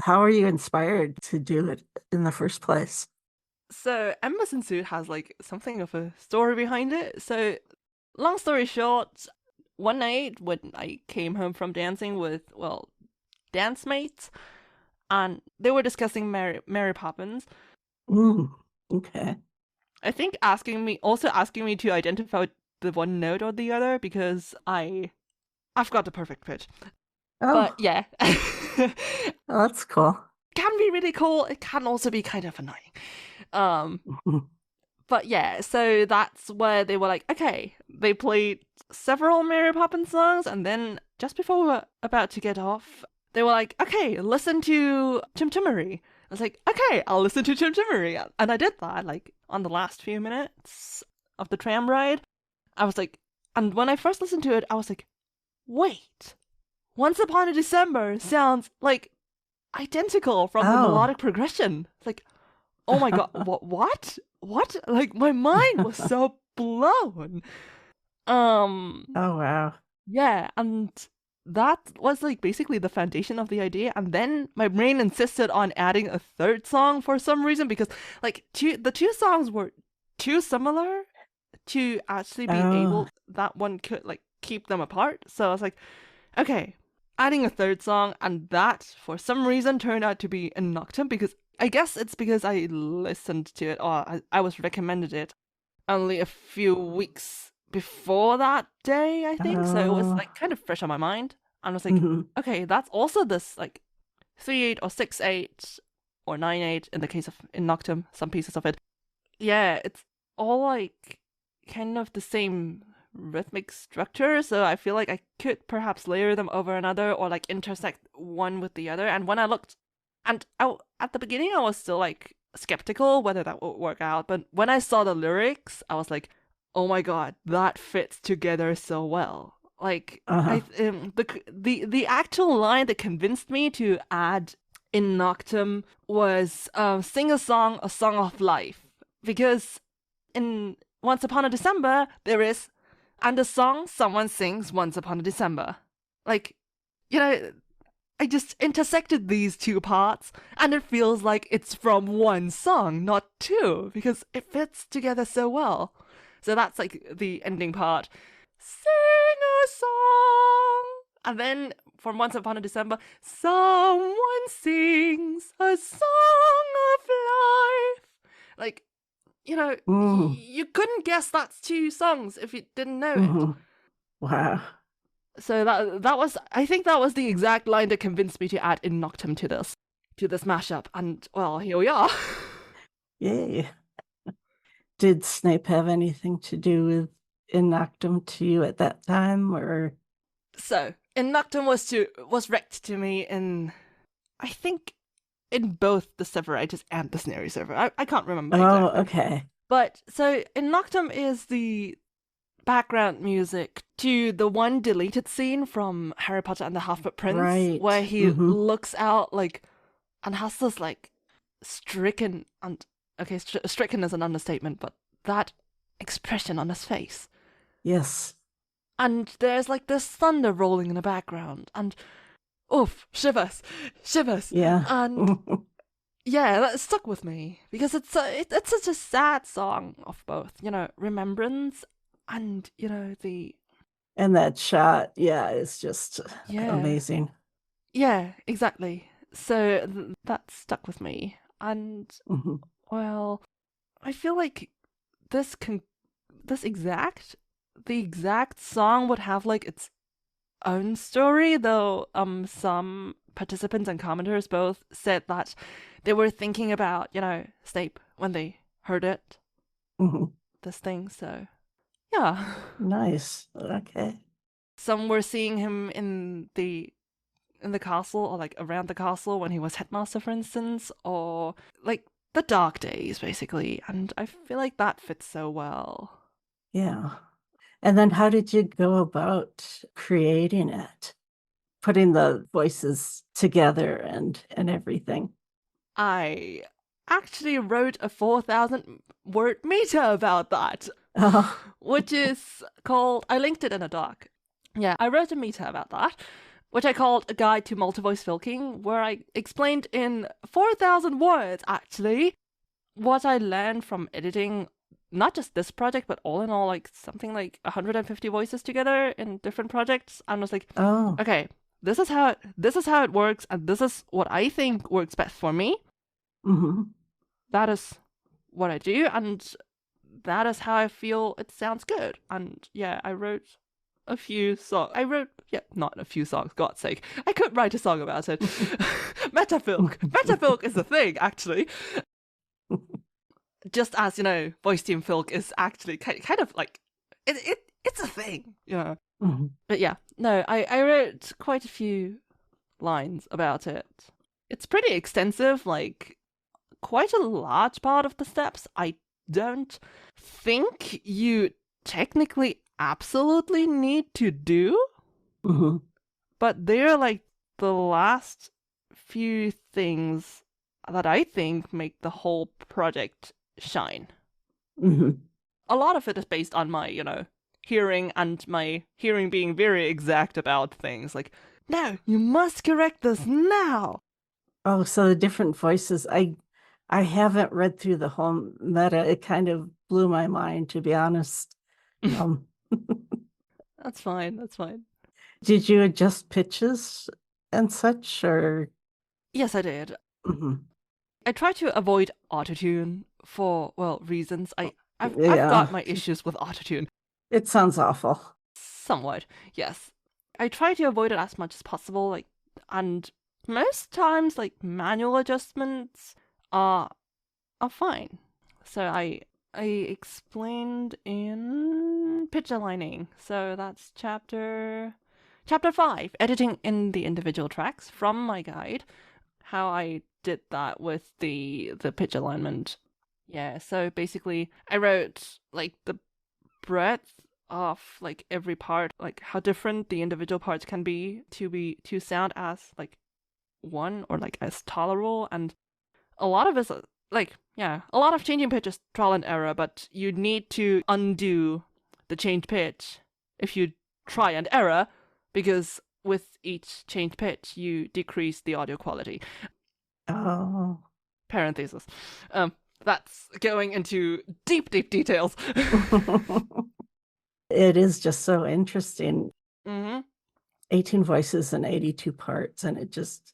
Speaker 1: how are you inspired to do it in the first place?
Speaker 2: So Emerson Suit has like something of a story behind it. So long story short, one night when I came home from dancing with, well, dance mates, and they were discussing Mary Poppins.
Speaker 1: Okay.
Speaker 2: I think asking me to identify the one note or the other because I've got the perfect pitch.
Speaker 1: Oh.
Speaker 2: But yeah.
Speaker 1: Oh, that's cool.
Speaker 2: Can be really cool. It can also be kind of annoying. But yeah, so that's where they were like, okay, they played several Mary Poppins songs, and then just before we were about to get off, they were like, okay, listen to Chim Chimmery. I was like, okay, I'll listen to Chim Chimmery. And I did that, like, on the last few minutes of the tram ride. I was like, and when I first listened to it, I was like, wait, Once Upon a December sounds, like, identical from the melodic progression. It's like, oh my god, what? What? Like, my mind was so blown.
Speaker 1: Oh, wow.
Speaker 2: Yeah, and that was, like, basically the foundation of the idea. And then my brain insisted on adding a third song for some reason because, like, the two songs were too similar to actually be able, that one could, like, keep them apart. So I was like, okay, adding a third song, and that, for some reason, turned out to be In Noctem, because I guess it's because I listened to it, or I was recommended it only a few weeks before that day, I think. So it was, like, kind of fresh on my mind. And I was like, okay, that's also this, like, 3/8 or 6/8 or 9/8 in the case of In Noctem, some pieces of it. Yeah, it's all, like, kind of the same rhythmic structure, so I feel like I could perhaps layer them over another or, like, intersect one with the other. And when I looked, and at the beginning I was still, like, skeptical whether that would work out, but when I saw the lyrics, I was like, oh my god, that fits together so well. Like, the actual line that convinced me to add In Noctem was sing a song of life, because in Once Upon a December there is, and the song someone sings Once Upon a December. Like, you know, I just intersected these two parts, and it feels like it's from one song, not two, because it fits together so well. So that's, like, the ending part. Sing a song! And then, from Once Upon a December, someone sings a song of life. Like, you know, you couldn't guess that's two songs if you didn't know it.
Speaker 1: Wow.
Speaker 2: So that was, I think that was the exact line that convinced me to add In Noctem to this mashup. And, well, here we are.
Speaker 1: Yay. Did Snape have anything to do with In Noctem to you at that time, or?
Speaker 2: So, In Noctem was wrecked to me in, I think, in both the Severitus and the Snary server. I can't remember exactly.
Speaker 1: Oh, okay.
Speaker 2: But, so, In Noctem is the background music to the one deleted scene from Harry Potter and the Half-Blood Prince, where he looks out, like, and has this, like, stricken, and, okay, stricken is an understatement, but that expression on his face.
Speaker 1: Yes.
Speaker 2: And there's, like, this thunder rolling in the background, and, oof, shivers.
Speaker 1: Yeah.
Speaker 2: And yeah, that stuck with me because it's such a sad song of both, remembrance and, the...
Speaker 1: And that shot, yeah, is just amazing.
Speaker 2: Yeah, exactly. So that stuck with me. And, well, I feel like the exact song would have like its own story, though some participants and commenters both said that they were thinking about, Snape when they heard it. This thing, so yeah.
Speaker 1: Nice. Okay.
Speaker 2: Some were seeing him in the castle, or like around the castle when he was headmaster, for instance, or like the dark days, basically. And I feel like that fits so well.
Speaker 1: Yeah. And then how did you go about creating it? Putting the voices together and everything?
Speaker 2: I actually wrote a 4,000-word meter about that, which is called... I linked it in a doc. Yeah, I wrote a meter about that, which I called A Guide to Multivoice Filking, where I explained in 4,000 words, actually, what I learned from editing not just this project, but all in all, like something like 150 voices together in different projects. And I was like, okay, this is how it works, and this is what I think works best for me. That is what I do, and that is how I feel it sounds good. And yeah, I wrote a few songs. Not a few songs, God's sake. I could write a song about it. Metafilk. Metafilk is a thing, actually. Just as, voice team filk is actually kind of like, it's a thing, But yeah, no, I wrote quite a few lines about it. It's pretty extensive, like quite a large part of the steps I don't think you technically absolutely need to do. But they're like the last few things that I think make the whole project shine. A lot of it is based on my, hearing, and my hearing being very exact about things. Like, no, you must correct this now.
Speaker 1: Oh, so the different voices. I haven't read through the whole meta. It kind of blew my mind, to be honest.
Speaker 2: That's fine.
Speaker 1: Did you adjust pitches and such, or?
Speaker 2: Yes, I did. I try to avoid autotune for, reasons. I've got my issues with autotune.
Speaker 1: It sounds awful.
Speaker 2: Somewhat, yes. I try to avoid it as much as possible, and most times, manual adjustments are fine. So I explained in pitch aligning. So that's chapter 5, editing in the individual tracks, from my guide, how I did that with the pitch alignment. Yeah, so basically I wrote the breadth of every part, how different the individual parts can be to sound as one, or as tolerable. And a lot of it's a lot of changing pitch is trial and error, but you need to undo the change pitch if you try and error, because with each change pitch you decrease the audio quality.
Speaker 1: Oh.
Speaker 2: Parenthesis. That's going into deep details.
Speaker 1: It is just so interesting.
Speaker 2: 18
Speaker 1: voices and 82 parts, and it just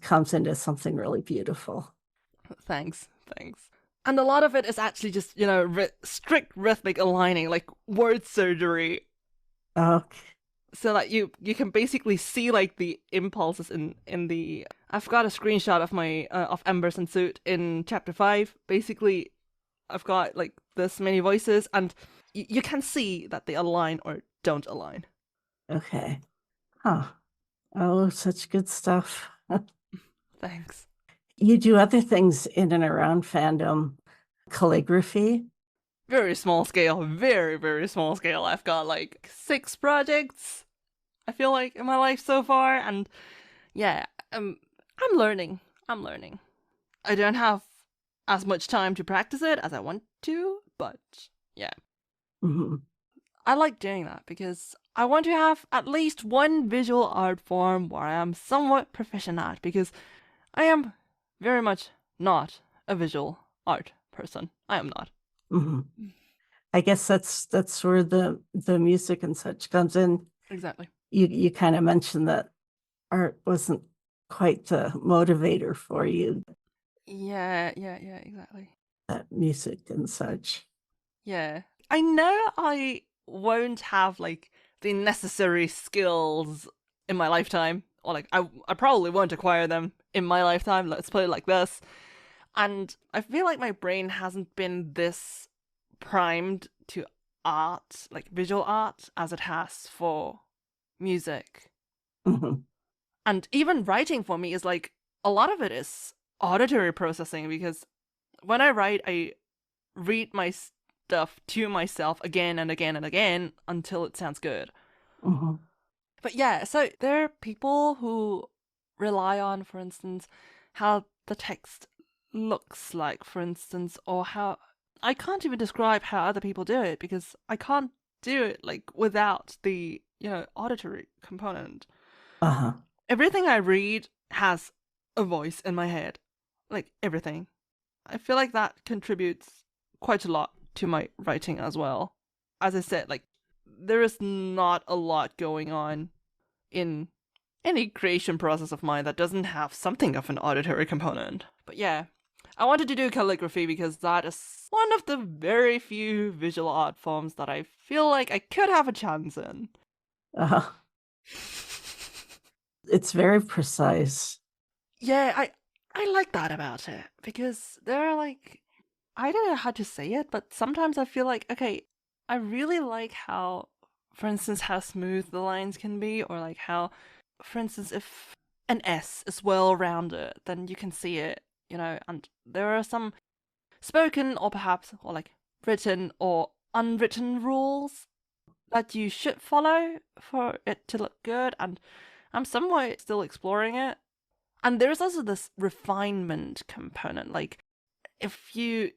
Speaker 1: comes into something really beautiful.
Speaker 2: Thanks. And a lot of it is actually just, strict rhythmic aligning, like word surgery.
Speaker 1: Okay.
Speaker 2: So that you can basically see the impulses in the... I've got a screenshot of my of Embers and Suit in chapter 5. Basically, I've got this many voices, and you can see that they align or don't align.
Speaker 1: Okay. Huh. Oh, such good stuff.
Speaker 2: Thanks.
Speaker 1: You do other things in and around fandom. Calligraphy?
Speaker 2: Very small scale. Very, very small scale. I've got 6 projects, I feel like, in my life so far. And yeah, I'm learning. I don't have as much time to practice it as I want to, but yeah. I like doing that because I want to have at least one visual art form where I am somewhat proficient at, because I am very much not a visual art person. I am not.
Speaker 1: Mm-hmm. I guess that's where the music and such comes in.
Speaker 2: Exactly.
Speaker 1: You kind of mentioned that art wasn't quite the motivator for you.
Speaker 2: Yeah, exactly.
Speaker 1: That music and such.
Speaker 2: Yeah. I know I won't have like the necessary skills in my lifetime, or like I probably won't acquire them in my lifetime. Let's put it like this. And I feel like my brain hasn't been this primed to art, like visual art, as it has for music.
Speaker 1: Mm-hmm.
Speaker 2: And even writing for me is like, a lot of it is auditory processing, because when I write, I read my stuff to myself again and again and again until it sounds good.
Speaker 1: Mm-hmm.
Speaker 2: But yeah, so there are people who rely on, for instance, how the text looks like, for instance, or how I can't even describe how other people do it, because I can't do it like without the, auditory component.
Speaker 1: Uh-huh.
Speaker 2: Everything I read has a voice in my head. Like everything. I feel like that contributes quite a lot to my writing as well. As I said, like there is not a lot going on in any creation process of mine that doesn't have something of an auditory component. But yeah, I wanted to do calligraphy because that is one of the very few visual art forms that I feel like I could have a chance in.
Speaker 1: Uh-huh. It's very precise.
Speaker 2: Yeah, I like that about it, because there are like, I don't know how to say it, but sometimes I feel like, okay, I really like how, for instance, how smooth the lines can be, or like how, for instance, if an S is well rounded, then you can see it, and there are some spoken or perhaps, or like written or unwritten rules that you should follow for it to look good, and I'm somewhat still exploring it. And there's also this refinement component, like if you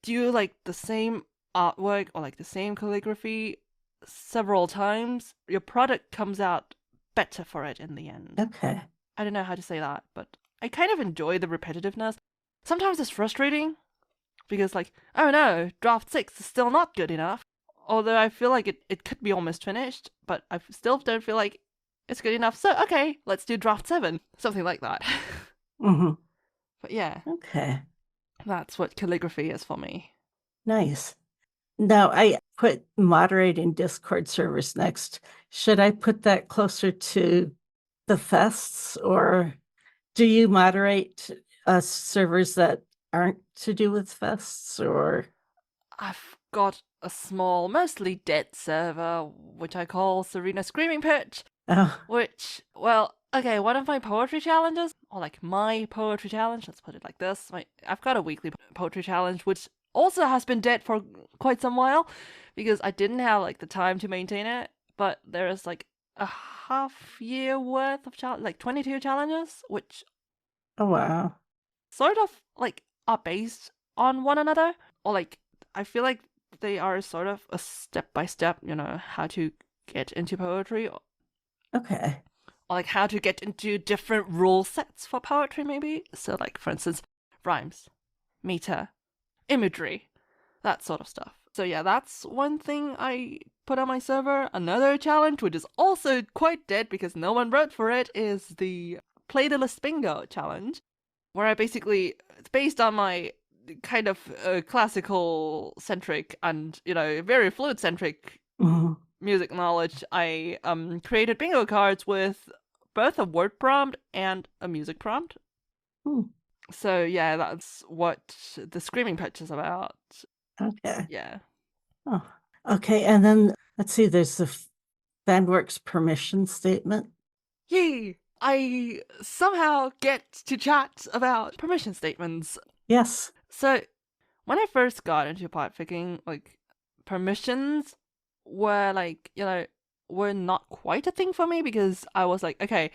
Speaker 2: do like the same artwork or like the same calligraphy several times, your product comes out better for it in the end.
Speaker 1: Okay.
Speaker 2: I don't know how to say that, but I kind of enjoy the repetitiveness. Sometimes it's frustrating because like, oh no, draft 6 is still not good enough. Although I feel like it could be almost finished, but I still don't feel like it's good enough. So, okay, let's do draft 7. Something like that.
Speaker 1: Mm-hmm.
Speaker 2: But yeah.
Speaker 1: Okay.
Speaker 2: That's what calligraphy is for me.
Speaker 1: Nice. Now, I put moderating Discord servers next. Should I put that closer to the fests, or do you moderate servers that aren't to do with fests, or?
Speaker 2: I've got a small, mostly dead server, which I call Serena Screaming Pitch, which, well, okay, one of my poetry challenges, or like my poetry challenge, let's put it like this, I've got a weekly poetry challenge, which also has been dead for quite some while, because I didn't have like the time to maintain it, but there is like a half-year worth of like 22 challenges, which
Speaker 1: oh wow,
Speaker 2: sort of like are based on one another, or like I feel like they are sort of a step-by-step, how to get into poetry.
Speaker 1: Okay.
Speaker 2: Or like how to get into different rule sets for poetry, maybe. So like, for instance, rhymes, meter, imagery, that sort of stuff. So yeah, that's one thing I put on my server. Another challenge, which is also quite dead because no one wrote for it, is the Play the List Bingo challenge, where I basically, it's based on my kind of classical centric and very fluid centric music knowledge. I created bingo cards with both a word prompt and a music prompt. So yeah, that's what the Screaming Pitch is about.
Speaker 1: Okay.
Speaker 2: Yeah.
Speaker 1: Oh, okay. And then let's see. There's the fanworks permission statement.
Speaker 2: Yay! I somehow get to chat about permission statements.
Speaker 1: Yes.
Speaker 2: So, when I first got into podficking, like, permissions were, like, were not quite a thing for me, because I was like, okay,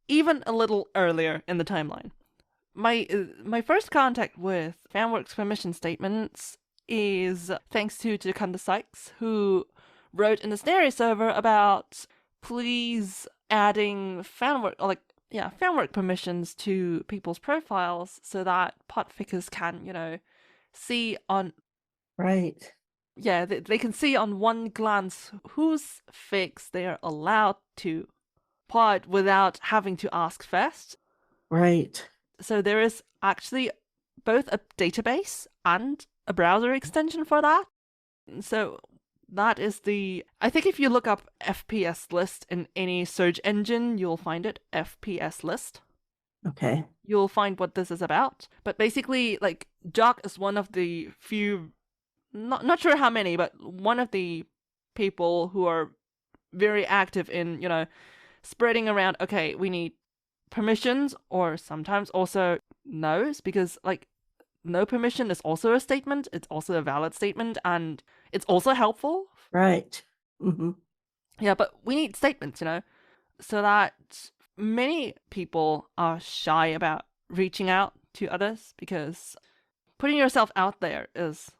Speaker 2: even a little earlier in the timeline. My first contact with fanworks permission statements is thanks to Jakunda Sykes, who wrote in the Snare server about please adding fanwork, or like fanwork permissions to people's profiles so that podfics can, see on...
Speaker 1: Right.
Speaker 2: Yeah, they can see on one glance whose fics they are allowed to pod without having to ask first.
Speaker 1: Right.
Speaker 2: So there is actually both a database and a browser extension for that. So that is I think if you look up FPS list in any search engine, you'll find it, FPS list.
Speaker 1: Okay.
Speaker 2: You'll find what this is about. But basically, like, Jock is one of the few, not sure how many, but one of the people who are very active in, spreading around, okay, we need permissions, or sometimes also no's, because, like, no permission is also a statement, it's also a valid statement, and it's also helpful.
Speaker 1: Right. Mm-hmm.
Speaker 2: Yeah, but we need statements, so that many people are shy about reaching out to others because putting yourself out there is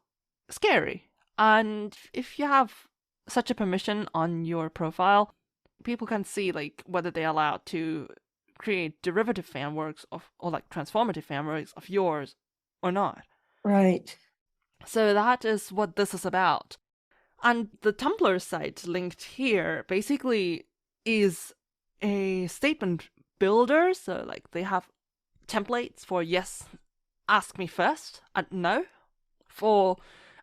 Speaker 2: scary. And if you have such a permission on your profile, people can see, like, whether they're allowed to create derivative fanworks or like transformative fanworks of yours or not.
Speaker 1: Right.
Speaker 2: So that is what this is about. And the Tumblr site linked here basically is a statement builder. So, like, they have templates for yes, ask me first, and no, for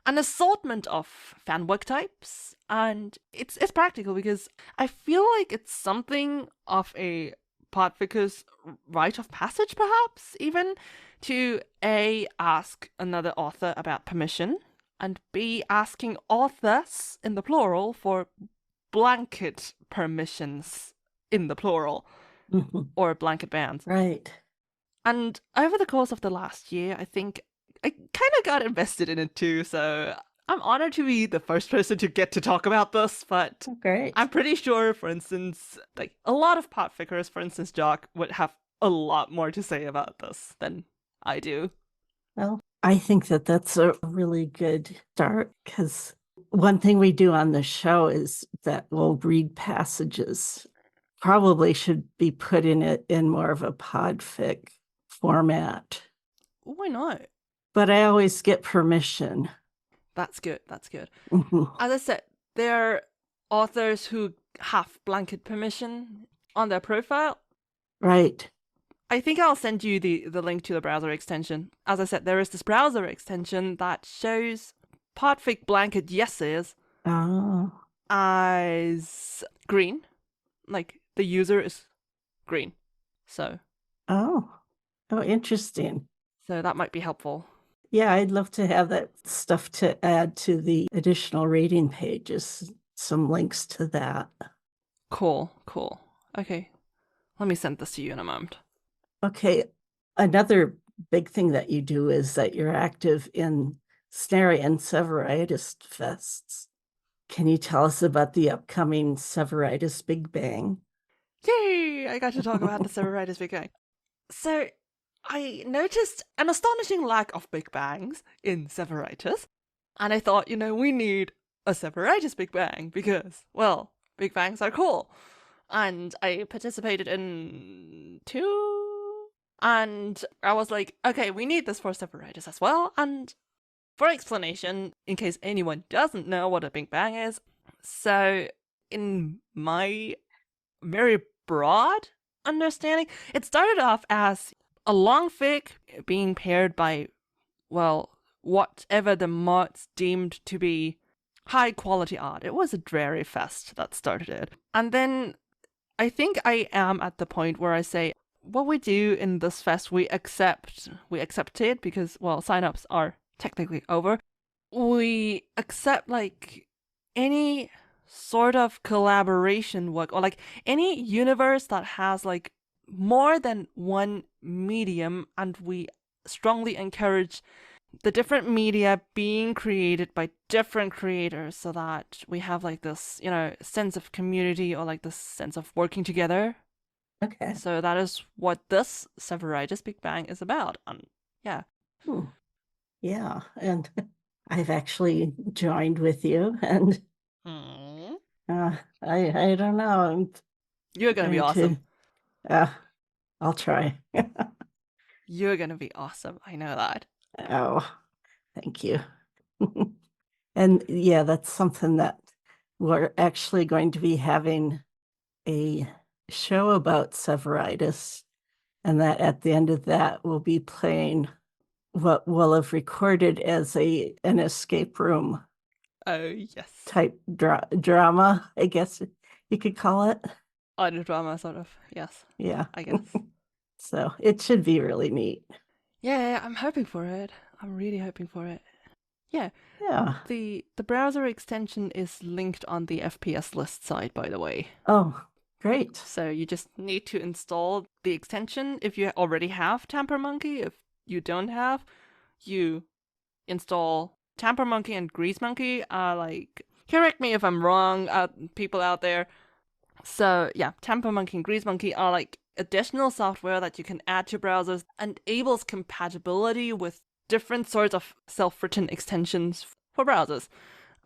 Speaker 2: an assortment of fanwork types. And it's practical because I feel like it's something of a podfics rite of passage, perhaps, even, to A, ask another author about permission, and B, asking authors in the plural for blanket permissions in the plural, or blanket bans.
Speaker 1: Right.
Speaker 2: And over the course of the last year, I think I kind of got invested in it too, so I'm honored to be the first person to get to talk about this, but
Speaker 1: great.
Speaker 2: I'm pretty sure, for instance, like, a lot of podfics, for instance, Jock, would have a lot more to say about this than I do.
Speaker 1: Well, I think that that's a really good start, because one thing we do on the show is that we'll read passages. Probably should be put in more of a podfic format.
Speaker 2: Why not?
Speaker 1: But I always get permission.
Speaker 2: That's good. That's good.
Speaker 1: Mm-hmm.
Speaker 2: As I said, there are authors who have blanket permission on their profile.
Speaker 1: Right.
Speaker 2: I think I'll send you the link to the browser extension. As I said, there is this browser extension that shows podfic blanket yeses as green. Like, the user is green. So.
Speaker 1: Oh, interesting.
Speaker 2: So that might be helpful.
Speaker 1: Yeah, I'd love to have that stuff to add to the additional rating pages. Some links to that.
Speaker 2: Cool. Okay. Let me send this to you in a moment.
Speaker 1: Okay. Another big thing that you do is that you're active in Snare and Severitus fests. Can you tell us about the upcoming Severitus Big Bang?
Speaker 2: Yay! I got to talk about the Severitus Big Bang. So, I noticed an astonishing lack of Big Bangs in Severitus, and I thought, we need a Severitus Big Bang because, well, Big Bangs are cool. And I participated in 2, and I was like, okay, we need this for Severitus as well. And for explanation, in case anyone doesn't know what a Big Bang is, so in my very broad understanding, it started off as a long fic being paired by, well, whatever the mods deemed to be high quality art. It was a dreary fest that started it. And then I think I am at the point where I say, what we do in this fest, we accept it because, well, signups are technically over. We accept, like, any sort of collaboration work, or like any universe that has like more than one medium, and we strongly encourage the different media being created by different creators so that we have like this, sense of community, or like this sense of working together.
Speaker 1: Okay.
Speaker 2: So that is what this Severitus Big Bang is about. Yeah.
Speaker 1: Yeah, and I've actually joined with you, and I don't know.
Speaker 2: You're going to be awesome.
Speaker 1: I'll try.
Speaker 2: You're gonna be awesome. I know that.
Speaker 1: Oh, thank you. And yeah, that's something that we're actually going to be having a show about Severitus, and that at the end of that, we'll be playing what we'll have recorded as an escape room.
Speaker 2: Oh, yes.
Speaker 1: Type drama, I guess you could call it.
Speaker 2: Audio drama, sort of. Yes.
Speaker 1: Yeah.
Speaker 2: I guess.
Speaker 1: So it should be really neat.
Speaker 2: Yeah, I'm hoping for it. I'm really hoping for it. Yeah.
Speaker 1: Yeah.
Speaker 2: The browser extension is linked on the FPS list side, by the way.
Speaker 1: Oh, great.
Speaker 2: So you just need to install the extension if you already have Tamper Monkey. If you don't have, you install Tamper Monkey and Grease Monkey. Correct me if I'm wrong, people out there. So yeah, Tamper Monkey and Grease Monkey are like additional software that you can add to browsers and enables compatibility with different sorts of self-written extensions for browsers.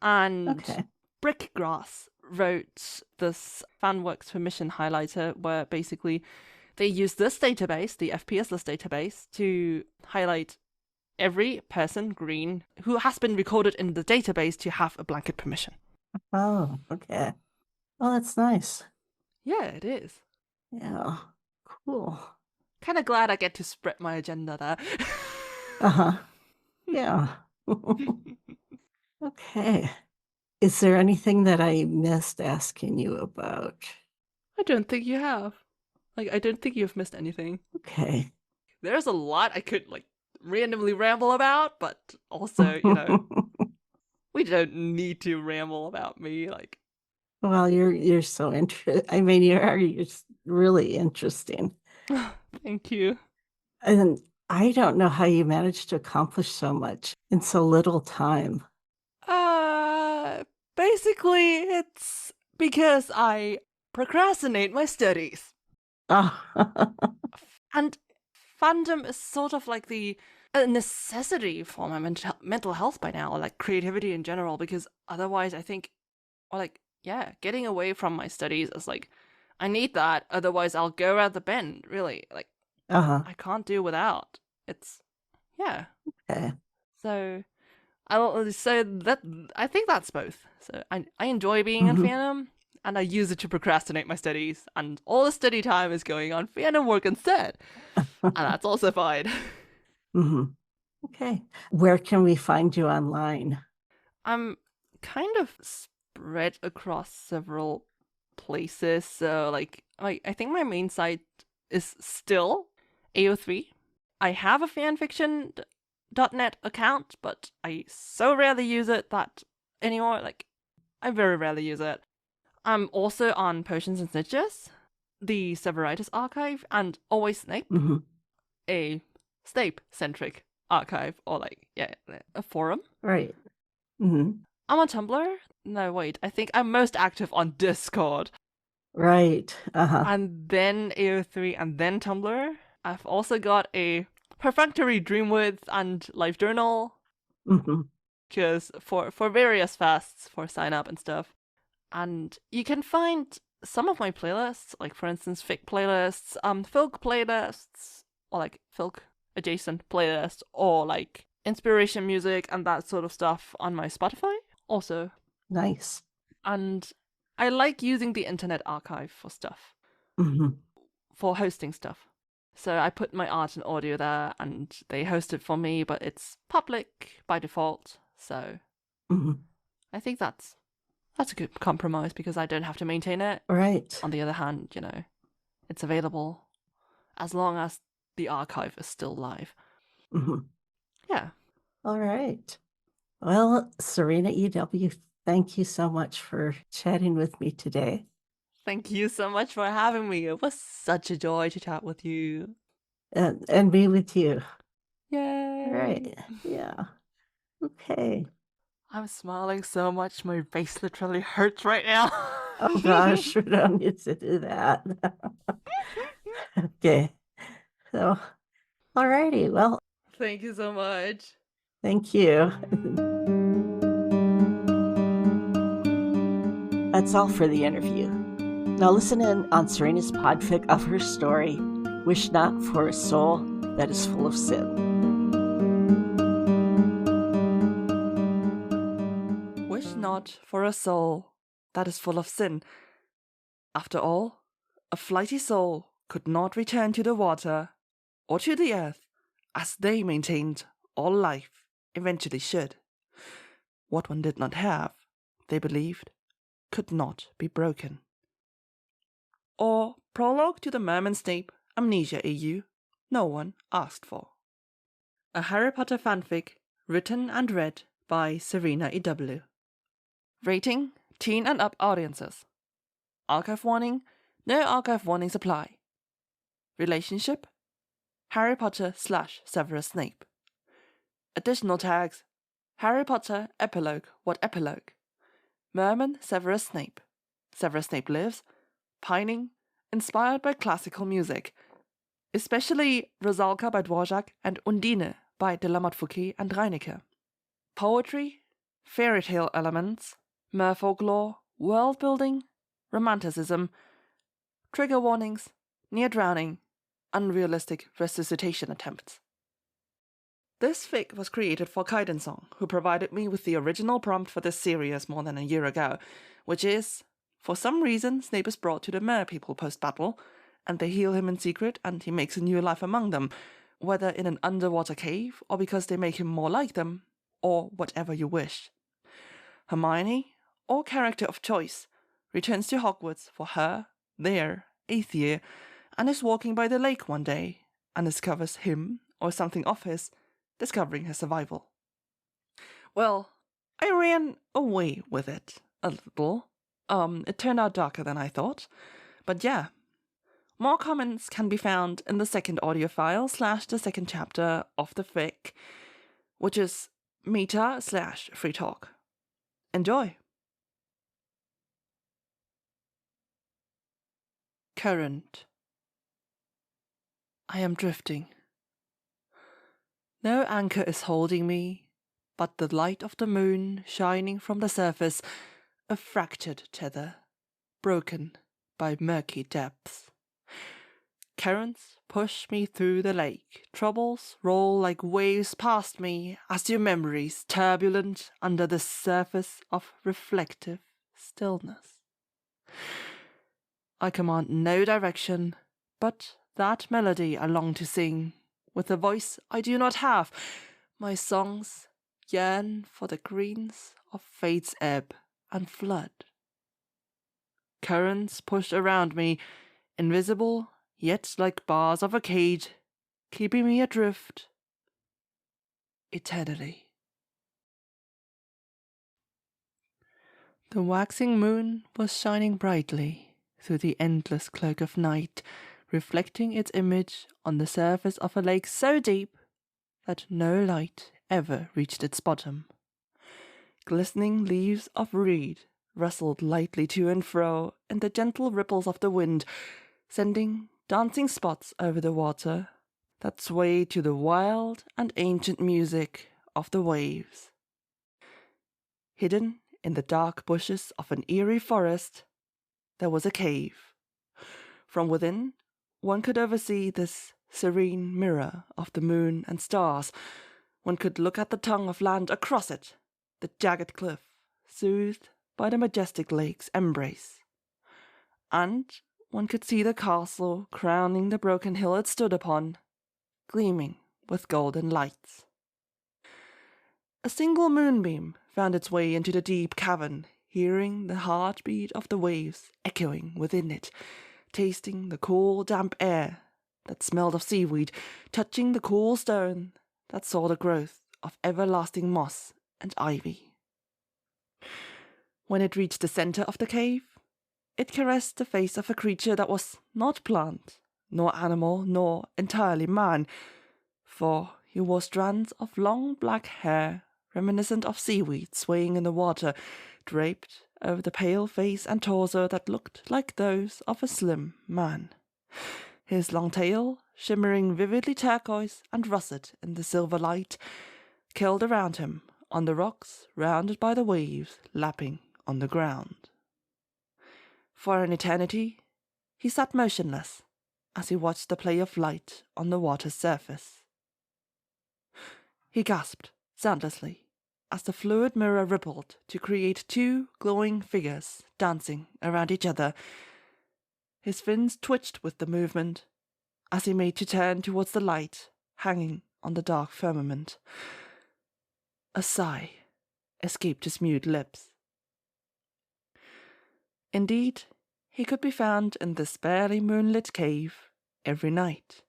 Speaker 2: And Brickgrass wrote this fanworks permission highlighter where basically they use this database, the FPS list database, to highlight every person green who has been recorded in the database to have a blanket permission.
Speaker 1: Oh, okay. Oh, that's nice.
Speaker 2: Yeah, it is.
Speaker 1: Yeah, cool.
Speaker 2: Kind of glad I get to spread my agenda there.
Speaker 1: Uh-huh. Yeah. Okay. Is there anything that I missed asking you about?
Speaker 2: I don't think you have. I don't think you've missed anything.
Speaker 1: Okay.
Speaker 2: There's a lot I could, randomly ramble about, but also, we don't need to ramble about me,
Speaker 1: Well, you're so interesting. I mean, you're really interesting.
Speaker 2: Thank you.
Speaker 1: And I don't know how you managed to accomplish so much in so little time.
Speaker 2: Basically, it's because I procrastinate my studies.
Speaker 1: Oh.
Speaker 2: And fandom is sort of like a necessity for my mental health by now, or like creativity in general, because otherwise I think, getting away from my studies is I need that, otherwise I'll go out the bend, really. I can't do without. It's, yeah.
Speaker 1: Okay.
Speaker 2: So, I think that's both. So I enjoy being in fandom, and I use it to procrastinate my studies, and all the study time is going on fandom work instead. And that's also fine.
Speaker 1: Okay. Where can we find you online?
Speaker 2: I'm kind of spread across several places. So I think my main site is still AO3. I have a fanfiction.net account, but I so rarely use it that anymore. I very rarely use it. I'm also on Potions and Snitches, the Severitus archive, and Always Snape, a Snapecentric archive, or a forum.
Speaker 1: Right.
Speaker 2: I'm on Tumblr. No, wait. I think I'm most active on Discord.
Speaker 1: Right.
Speaker 2: And then AO3, and then Tumblr. I've also got a perfunctory Dreamwidth and Life Journal. Because for various fasts, for sign up and stuff. And you can find some of my playlists, for instance, fic playlists, filk playlists, or filk adjacent playlists, or inspiration music and that sort of stuff on my Spotify also.
Speaker 1: Nice.
Speaker 2: And I like using the Internet Archive for stuff, for hosting stuff. So I put my art and audio there, and they host it for me, but it's public by default. So I think that's a good compromise, because I don't have to maintain it.
Speaker 1: Right.
Speaker 2: On the other hand, it's available as long as the archive is still live. Yeah.
Speaker 1: All right. Well, SerenaEW, thank you so much for chatting with me today.
Speaker 2: Thank you so much for having me. It was such a joy to chat with you.
Speaker 1: And be with you.
Speaker 2: Yay.
Speaker 1: Right. Yeah. Okay.
Speaker 2: I'm smiling so much, my face literally hurts right now.
Speaker 1: Oh gosh, we don't need to do that. Okay. So, alrighty. Well,
Speaker 2: thank you so much.
Speaker 1: Thank you. That's all for the interview. Now listen in on Serena's podfic of her story, Wish not for a soul that is full of sin.
Speaker 2: Wish not for a soul that is full of sin. After all, a flighty soul could not return to the water or to the earth as they maintained all life eventually should. What one did not have, they believed, could not be broken. Or prologue to the Merman Snape Amnesia EU no one asked for. A Harry Potter fanfic written and read by SerenaEW. Rating: teen and up audiences. Archive warning: no archive warnings apply. Relationship: Harry Potter / Severus Snape. Additional tags: Harry Potter epilogue what epilogue. Merman Severus Snape. Severus Snape lives, pining, inspired by classical music, especially Rosalka by Dvorak and Undine by de la Motte Fouquet and Reinecke. Poetry, fairy tale elements, merfolklore, world building, romanticism, trigger warnings, near drowning, unrealistic resuscitation attempts. This fic was created for Kaiden Song, who provided me with the original prompt for this series more than a year ago, which is, for some reason Snape is brought to the Mer people post-battle, and they heal him in secret and he makes a new life among them, whether in an underwater cave or because they make him more like them, or whatever you wish. Hermione, or character of choice, returns to Hogwarts for their 8th year, and is walking by the lake one day, and discovers him, or something of his, discovering his survival. Well, I ran away with it a little. It turned out darker than I thought. But yeah. More comments can be found in the second audio file / the second chapter of the fic, which is meta / free talk. Enjoy! Current. I am drifting. No anchor is holding me, but the light of the moon shining from the surface, a fractured tether, broken by murky depths. Currents push me through the lake, troubles roll like waves past me as do memories turbulent under the surface of reflective stillness. I command no direction, but that melody I long to sing, with a voice I do not have. My songs yearn for the greens of fate's ebb and flood. Currents push around me, invisible, yet like bars of a cage, keeping me adrift eternally. The waxing moon was shining brightly through the endless cloak of night, reflecting its image on the surface of a lake so deep that no light ever reached its bottom. Glistening leaves of reed rustled lightly to and fro in the gentle ripples of the wind, sending dancing spots over the water that swayed to the wild and ancient music of the waves. Hidden in the dark bushes of an eerie forest, there was a cave. From within, one could oversee this serene mirror of the moon and stars. One could look at the tongue of land across it, the jagged cliff, soothed by the majestic lake's embrace. And one could see the castle crowning the broken hill it stood upon, gleaming with golden lights. A single moonbeam found its way into the deep cavern, hearing the heartbeat of the waves echoing within it, tasting the cool, damp air that smelled of seaweed, touching the cool stone that saw the growth of everlasting moss and ivy. When it reached the center of the cave, it caressed the face of a creature that was not plant, nor animal, nor entirely man, for he wore strands of long black hair reminiscent of seaweed swaying in the water, draped over the pale face and torso that looked like those of a slim man. His long tail, shimmering vividly turquoise and russet in the silver light, curled around him on the rocks rounded by the waves lapping on the ground. For an eternity, he sat motionless,
Speaker 7: as he watched the play of light on the water's surface. He gasped soundlessly as the fluid mirror rippled to create two glowing figures dancing around each other. His fins twitched with the movement as he made to turn towards the light hanging on the dark firmament. A sigh escaped his mute lips. Indeed, he could be found in this barely moonlit cave every night,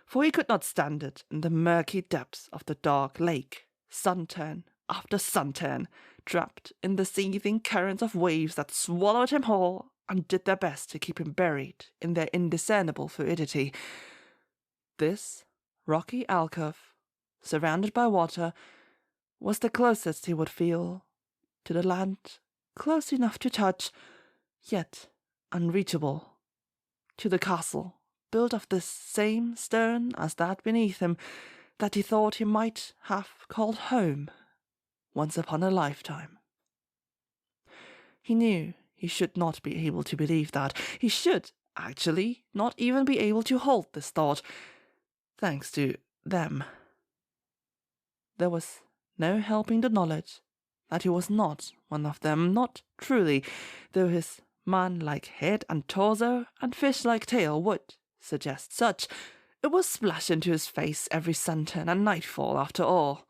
Speaker 7: for he could not stand it in the murky depths of the dark lake, sunturn after sunturn, trapped in the seething currents of waves that swallowed him whole and did their best to keep him buried in their indiscernible fluidity. This rocky alcove, surrounded by water, was the closest he would feel to the land, close enough to touch, yet unreachable, to the castle built of this same stone as that beneath him, that he thought he might have called home once upon a lifetime. He knew he should not be able to believe that. He should, actually, not even be able to hold this thought, thanks to them. There was no helping the knowledge that he was not one of them, not truly, though his man-like head and torso and fish-like tail would suggest such. It would splash into his face every sunturn and nightfall, after all.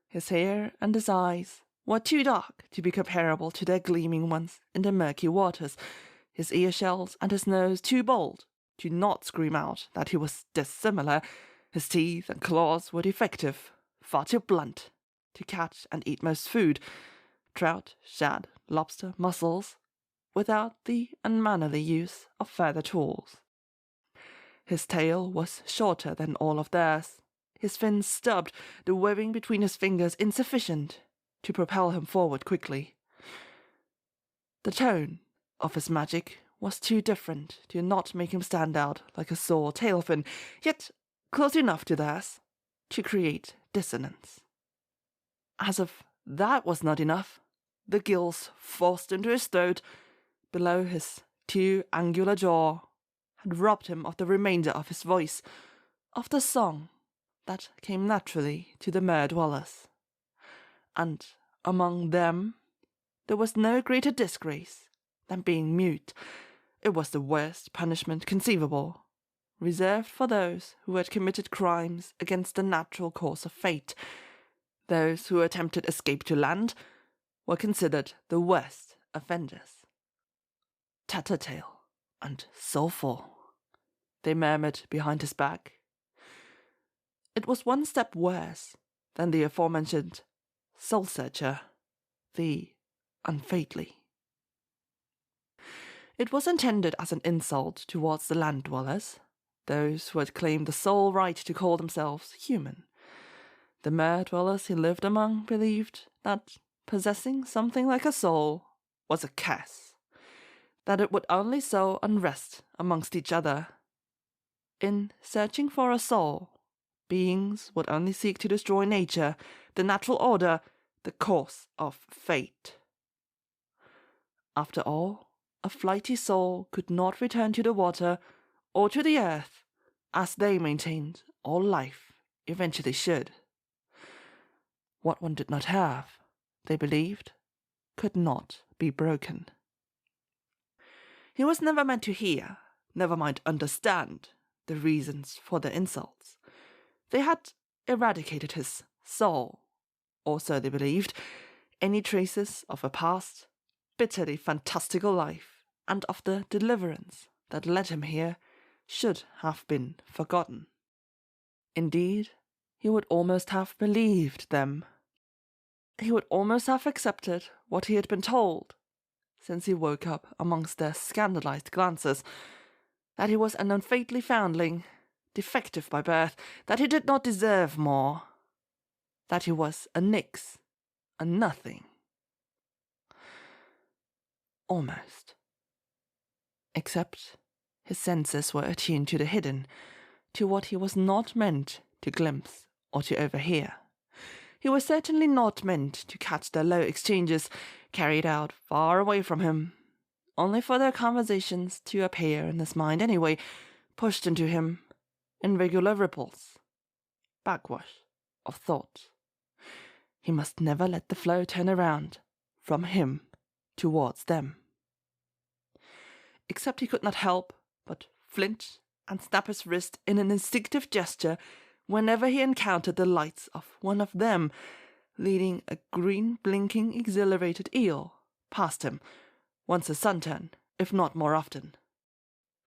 Speaker 7: His hair and his eyes were too dark to be comparable to their gleaming ones in the murky waters, his earshells and his nose too bold to not scream out that he was dissimilar. His teeth and claws were defective, far too blunt to catch and eat most food, trout, shad, lobster, mussels, without the unmannerly use of further tools. His tail was shorter than all of theirs, his fins stubbed, the webbing between his fingers insufficient to propel him forward quickly. The tone of his magic was too different to not make him stand out like a sore tail fin, yet close enough to theirs to create dissonance. As if that was not enough, the gills forced into his throat below his too angular jaw had robbed him of the remainder of his voice, of the song that came naturally to the mer-dwellers. And among them there was no greater disgrace than being mute. It was the worst punishment conceivable, reserved for those who had committed crimes against the natural course of fate. Those who attempted escape to land were considered the worst offenders. Tattletale and soulful, they murmured behind his back. It was one step worse than the aforementioned soul-searcher, the unfaithly. It was intended as an insult towards the land-dwellers, those who had claimed the sole right to call themselves human. The mer-dwellers he lived among believed that possessing something like a soul was a curse, that it would only sow unrest amongst each other. In searching for a soul, beings would only seek to destroy nature, the natural order, the course of fate. After all, a flighty soul could not return to the water or to the earth, as they maintained all life eventually should. What one did not have, they believed, could not be broken. He was never meant to hear, never mind understand, the reasons for their insults. They had eradicated his soul, or so they believed, any traces of a past, bitterly fantastical life, and of the deliverance that led him here, should have been forgotten. Indeed, he would almost have believed them. He would almost have accepted what he had been told, since he woke up amongst their scandalized glances, that he was an unfaithful foundling, defective by birth, that he did not deserve more, that he was a nix, a nothing. Almost. Except his senses were attuned to the hidden, to what he was not meant to glimpse or to overhear. He was certainly not meant to catch their low exchanges, carried out far away from him, only for their conversations to appear in his mind anyway, pushed into him in regular ripples, backwash of thought. He must never let the flow turn around from him towards them. Except he could not help but flinch and snap his wrist in an instinctive gesture whenever he encountered the lights of one of them, leading a green blinking exhilarated eel past him, once a sunturn, if not more often.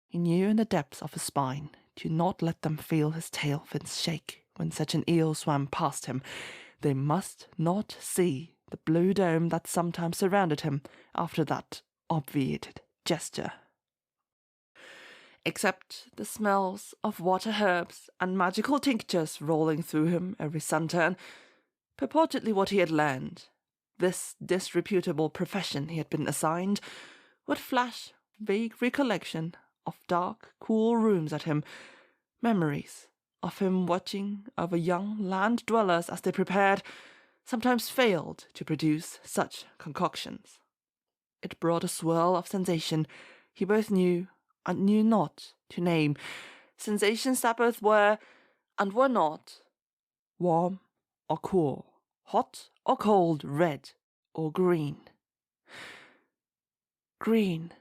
Speaker 7: He knew in the depths of his spine to not let them feel his tail fins shake when such an eel swam past him. They must not see the blue dome that sometimes surrounded him after that obviated gesture. Except the smells of water herbs and magical tinctures rolling through him every sunturn, purportedly what he had learned, this disreputable profession he had been assigned, would flash vague recollection of dark, cool rooms at him, memories of him watching over young land dwellers as they prepared, sometimes failed to produce such concoctions. It brought a swirl of sensation he both knew and knew not to name, sensations that both were and were not, warm or cool, hot or cold, red or green. Green.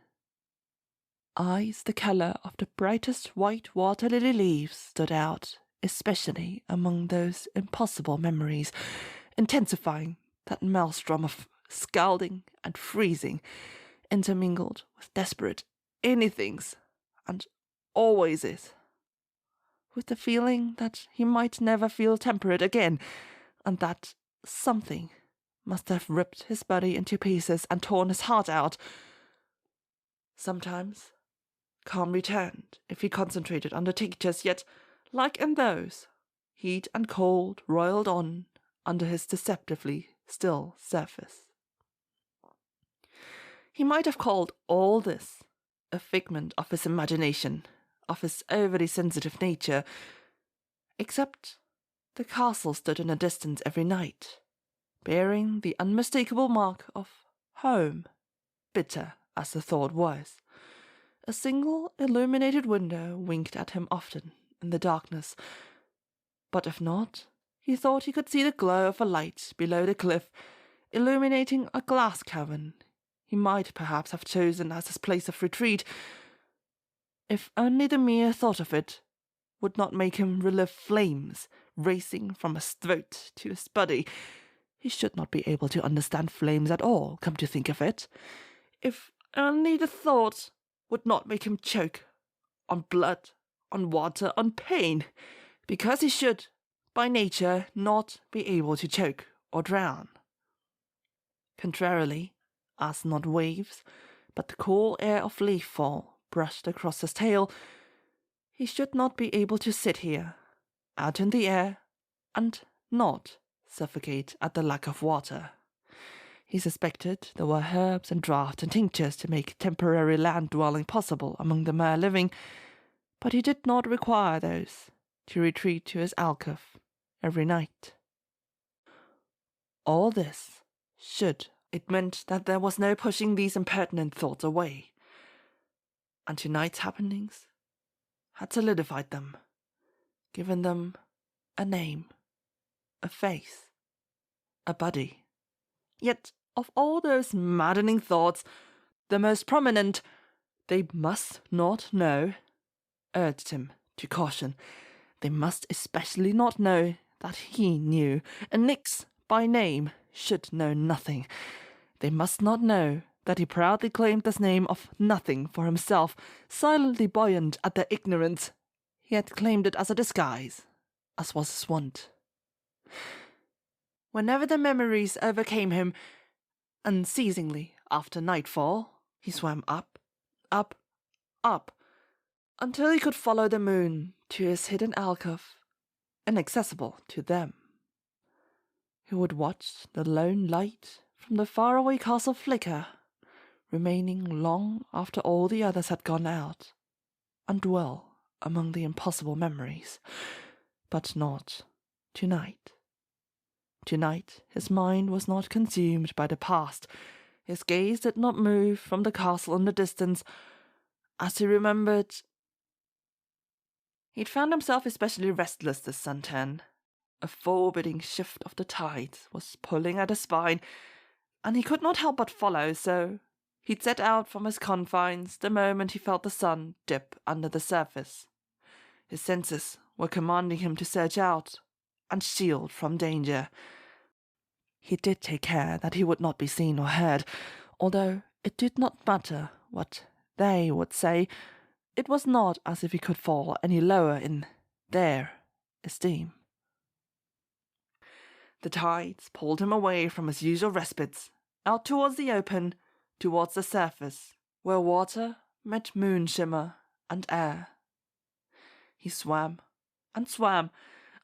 Speaker 7: Eyes the colour of the brightest white water lily leaves stood out, especially among those impossible memories, intensifying that maelstrom of scalding and freezing, intermingled with desperate anythings, and always is, with the feeling that he might never feel temperate again, and that something must have ripped his body into pieces and torn his heart out. Sometimes calm returned if he concentrated on the tinctures, yet, like in those, heat and cold roiled on under his deceptively still surface. He might have called all this a figment of his imagination, of his overly sensitive nature, except the castle stood in a distance every night, bearing the unmistakable mark of home, bitter as the thought was. A single illuminated window winked at him often in the darkness, but if not, he thought he could see the glow of a light below the cliff, illuminating a glass cavern he might perhaps have chosen as his place of retreat, if only the mere thought of it would not make him relive flames racing from his throat to his body. He should not be able to understand flames at all, come to think of it. If only the thought would not make him choke on blood, on water, on pain, because he should, by nature, not be able to choke or drown. Contrarily, as not waves, but the cool air of leaf fall brushed across his tail, he should not be able to sit here, out in the air, and not suffocate at the lack of water. He suspected there were herbs and draughts and tinctures to make temporary land-dwelling possible among the mere living, but he did not require those to retreat to his alcove every night. All this should. It meant that there was no pushing these impertinent thoughts away, and tonight's happenings had solidified them, given them a name, a face, a body. Yet of all those maddening thoughts, the most prominent, they must not know, urged him to caution. They must especially not know that he knew, and Nix, by name, should know nothing. They must not know that he proudly claimed this name of nothing for himself, silently buoyant at their ignorance. He had claimed it as a disguise, as was his wont. Whenever the memories overcame him, unceasingly after nightfall, he swam up, up, up, until he could follow the moon to his hidden alcove, inaccessible to them. He would watch the lone light from the faraway castle flicker, remaining long after all the others had gone out, and dwell among the impossible memories. But not tonight. Tonight his mind was not consumed by the past. His gaze did not move from the castle in the distance, as he remembered He'd found himself especially restless this sunturn. A forbidding shift of the tides was pulling at his spine, and he could not help but follow, so he'd set out from his confines the moment he felt the sun dip under the surface. His senses were commanding him to search out and shield from danger. He did take care that he would not be seen or heard, although it did not matter what they would say. It was not as if he could fall any lower in their esteem. The tides pulled him away from his usual respites, out towards the open, towards the surface, where water met moon shimmer and air. He swam and swam,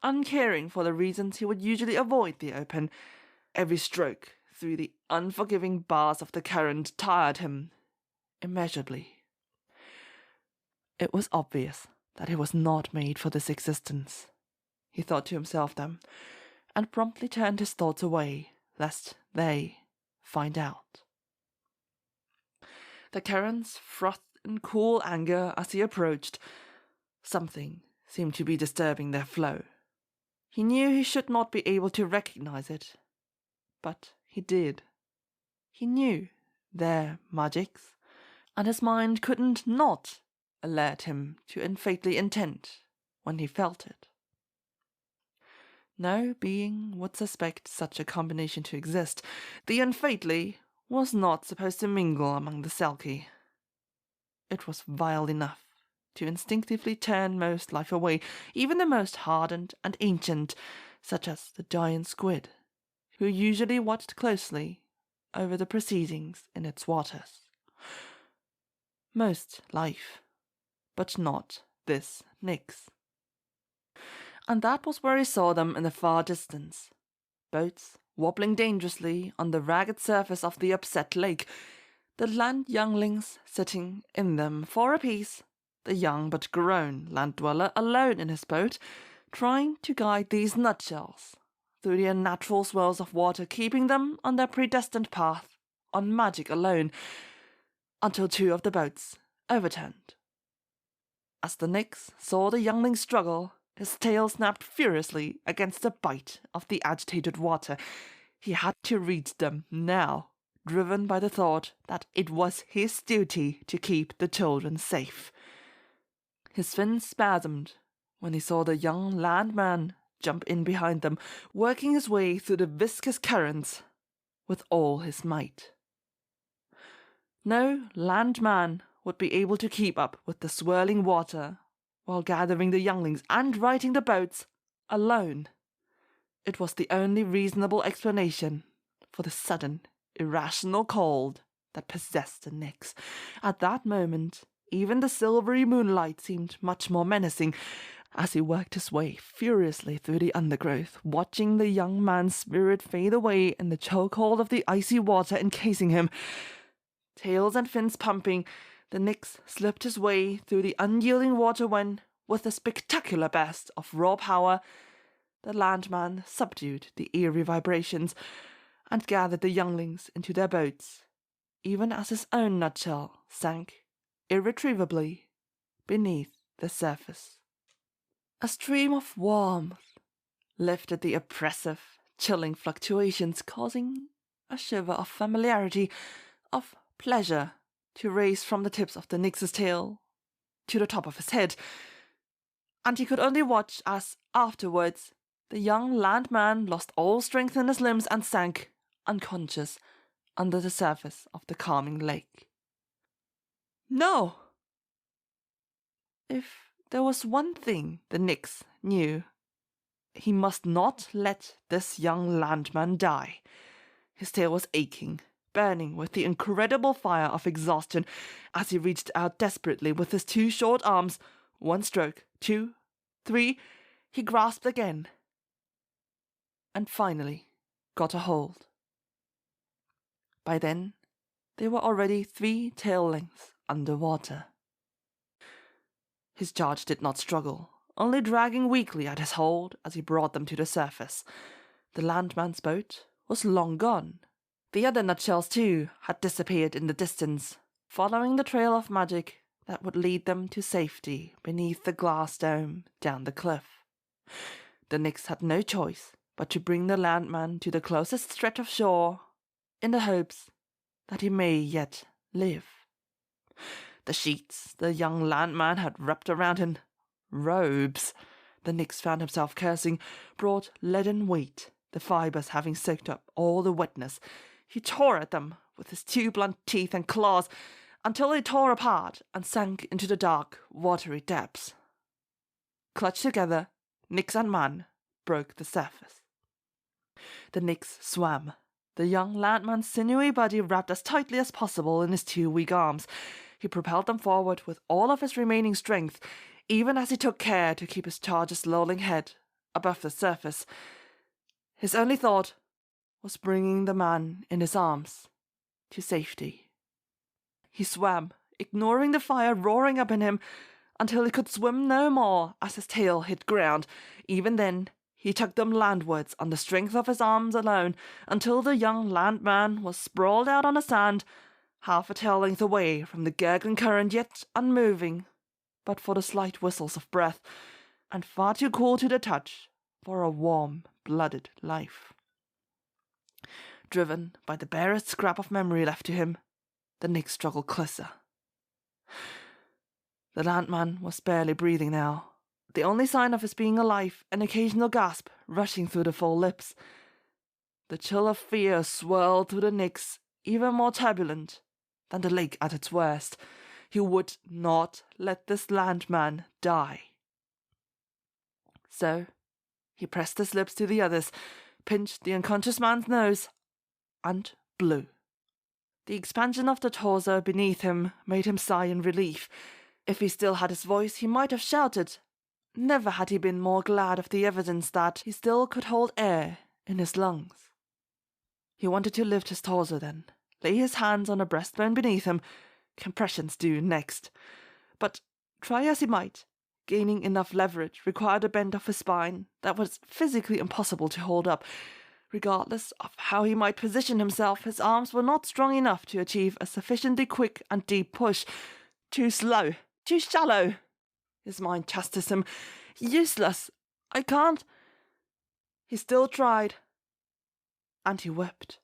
Speaker 7: uncaring for the reasons he would usually avoid the open. Every stroke through the unforgiving bars of the current tired him immeasurably. It was obvious that he was not made for this existence, he thought to himself then, and promptly turned his thoughts away, lest they find out. The currents frothed in cool anger as he approached. Something seemed to be disturbing their flow. He knew he should not be able to recognize it, but he did. He knew their magics, and his mind couldn't not alert him to unfaithful intent when he felt it. No being would suspect such a combination to exist. The unfaithful was not supposed to mingle among the Selkie. It was vile enough to instinctively turn most life away, even the most hardened and ancient, such as the giant squid, who usually watched closely over the proceedings in its waters. Most life, but not this Nyx. And that was where he saw them in the far distance. Boats wobbling dangerously on the ragged surface of the upset lake, the land younglings sitting in them 4 apiece, the young but grown land dweller alone in his boat, trying to guide these nutshells through the unnatural swirls of water, keeping them on their predestined path, on magic alone, until 2 of the boats overturned. As the Nyx saw the youngling struggle, his tail snapped furiously against the bite of the agitated water. He had to reach them now, driven by the thought that it was his duty to keep the children safe. His fins spasmed when he saw the young landman jump in behind them, working his way through the viscous currents with all his might. No landman would be able to keep up with the swirling water while gathering the younglings and righting the boats alone. It was the only reasonable explanation for the sudden, irrational cold that possessed the Nyx. At that moment, even the silvery moonlight seemed much more menacing, as he worked his way furiously through the undergrowth, watching the young man's spirit fade away in the chokehold of the icy water encasing him. Tails and fins pumping, the Nyx slipped his way through the unyielding water when, with a spectacular burst of raw power, the landman subdued the eerie vibrations and gathered the younglings into their boats, even as his own nutshell sank irretrievably beneath the surface. A stream of warmth lifted the oppressive, chilling fluctuations, causing a shiver of familiarity, of pleasure, to race from the tips of the Nyx's tail to the top of his head, and he could only watch as, afterwards, the young landman lost all strength in his limbs and sank, unconscious, under the surface of the calming lake. No! If there was one thing the Nyx knew, he must not let this young landman die. His tail was aching, burning with the incredible fire of exhaustion as he reached out desperately with his 2 short arms. 1 stroke, 2, 3, he grasped again, and finally got a hold. By then, they were already 3 tail lengths under water. His charge did not struggle, only dragging weakly at his hold as he brought them to the surface. The landman's boat was long gone. The other nutshells, too, had disappeared in the distance, following the trail of magic that would lead them to safety beneath the glass dome down the cliff. The Nix had no choice but to bring the landman to the closest stretch of shore in the hopes that he may yet live. The sheets the young landman had wrapped around in robes, the Nix found himself cursing, brought leaden weight, the fibres having soaked up all the wetness. He tore at them with his 2 blunt teeth and claws until they tore apart and sank into the dark, watery depths. Clutched together, Nix and man broke the surface. The Nix swam, the young landman's sinewy body wrapped as tightly as possible in his 2 weak arms. He propelled them forward with all of his remaining strength, even as he took care to keep his charger's lolling head above the surface. His only thought was bringing the man in his arms to safety. He swam, ignoring the fire roaring up in him, until he could swim no more as his tail hit ground. Even then, he tugged them landwards on the strength of his arms alone, until the young landman was sprawled out on the sand, half a tail length away from the gurgling current, yet unmoving, but for the slight whistles of breath, and far too cool to the touch for a warm-blooded life. Driven by the barest scrap of memory left to him, the Nix struggled closer. The landman was barely breathing now, the only sign of his being alive an occasional gasp rushing through the full lips. The chill of fear swirled through the Nix, even more turbulent than the lake at its worst. He would not let this landman die. So he pressed his lips to the others, pinched the unconscious man's nose, and blew. The expansion of the torso beneath him made him sigh in relief. If he still had his voice, he might have shouted. Never had he been more glad of the evidence that he still could hold air in his lungs. He wanted to lift his torso then, lay his hands on the breastbone beneath him, compressions due next. But try as he might, gaining enough leverage required a bend of his spine that was physically impossible to hold up. Regardless of how he might position himself, his arms were not strong enough to achieve a sufficiently quick and deep push. Too slow, too shallow. His mind chastised him. Useless. I can't. He still tried. And he wept.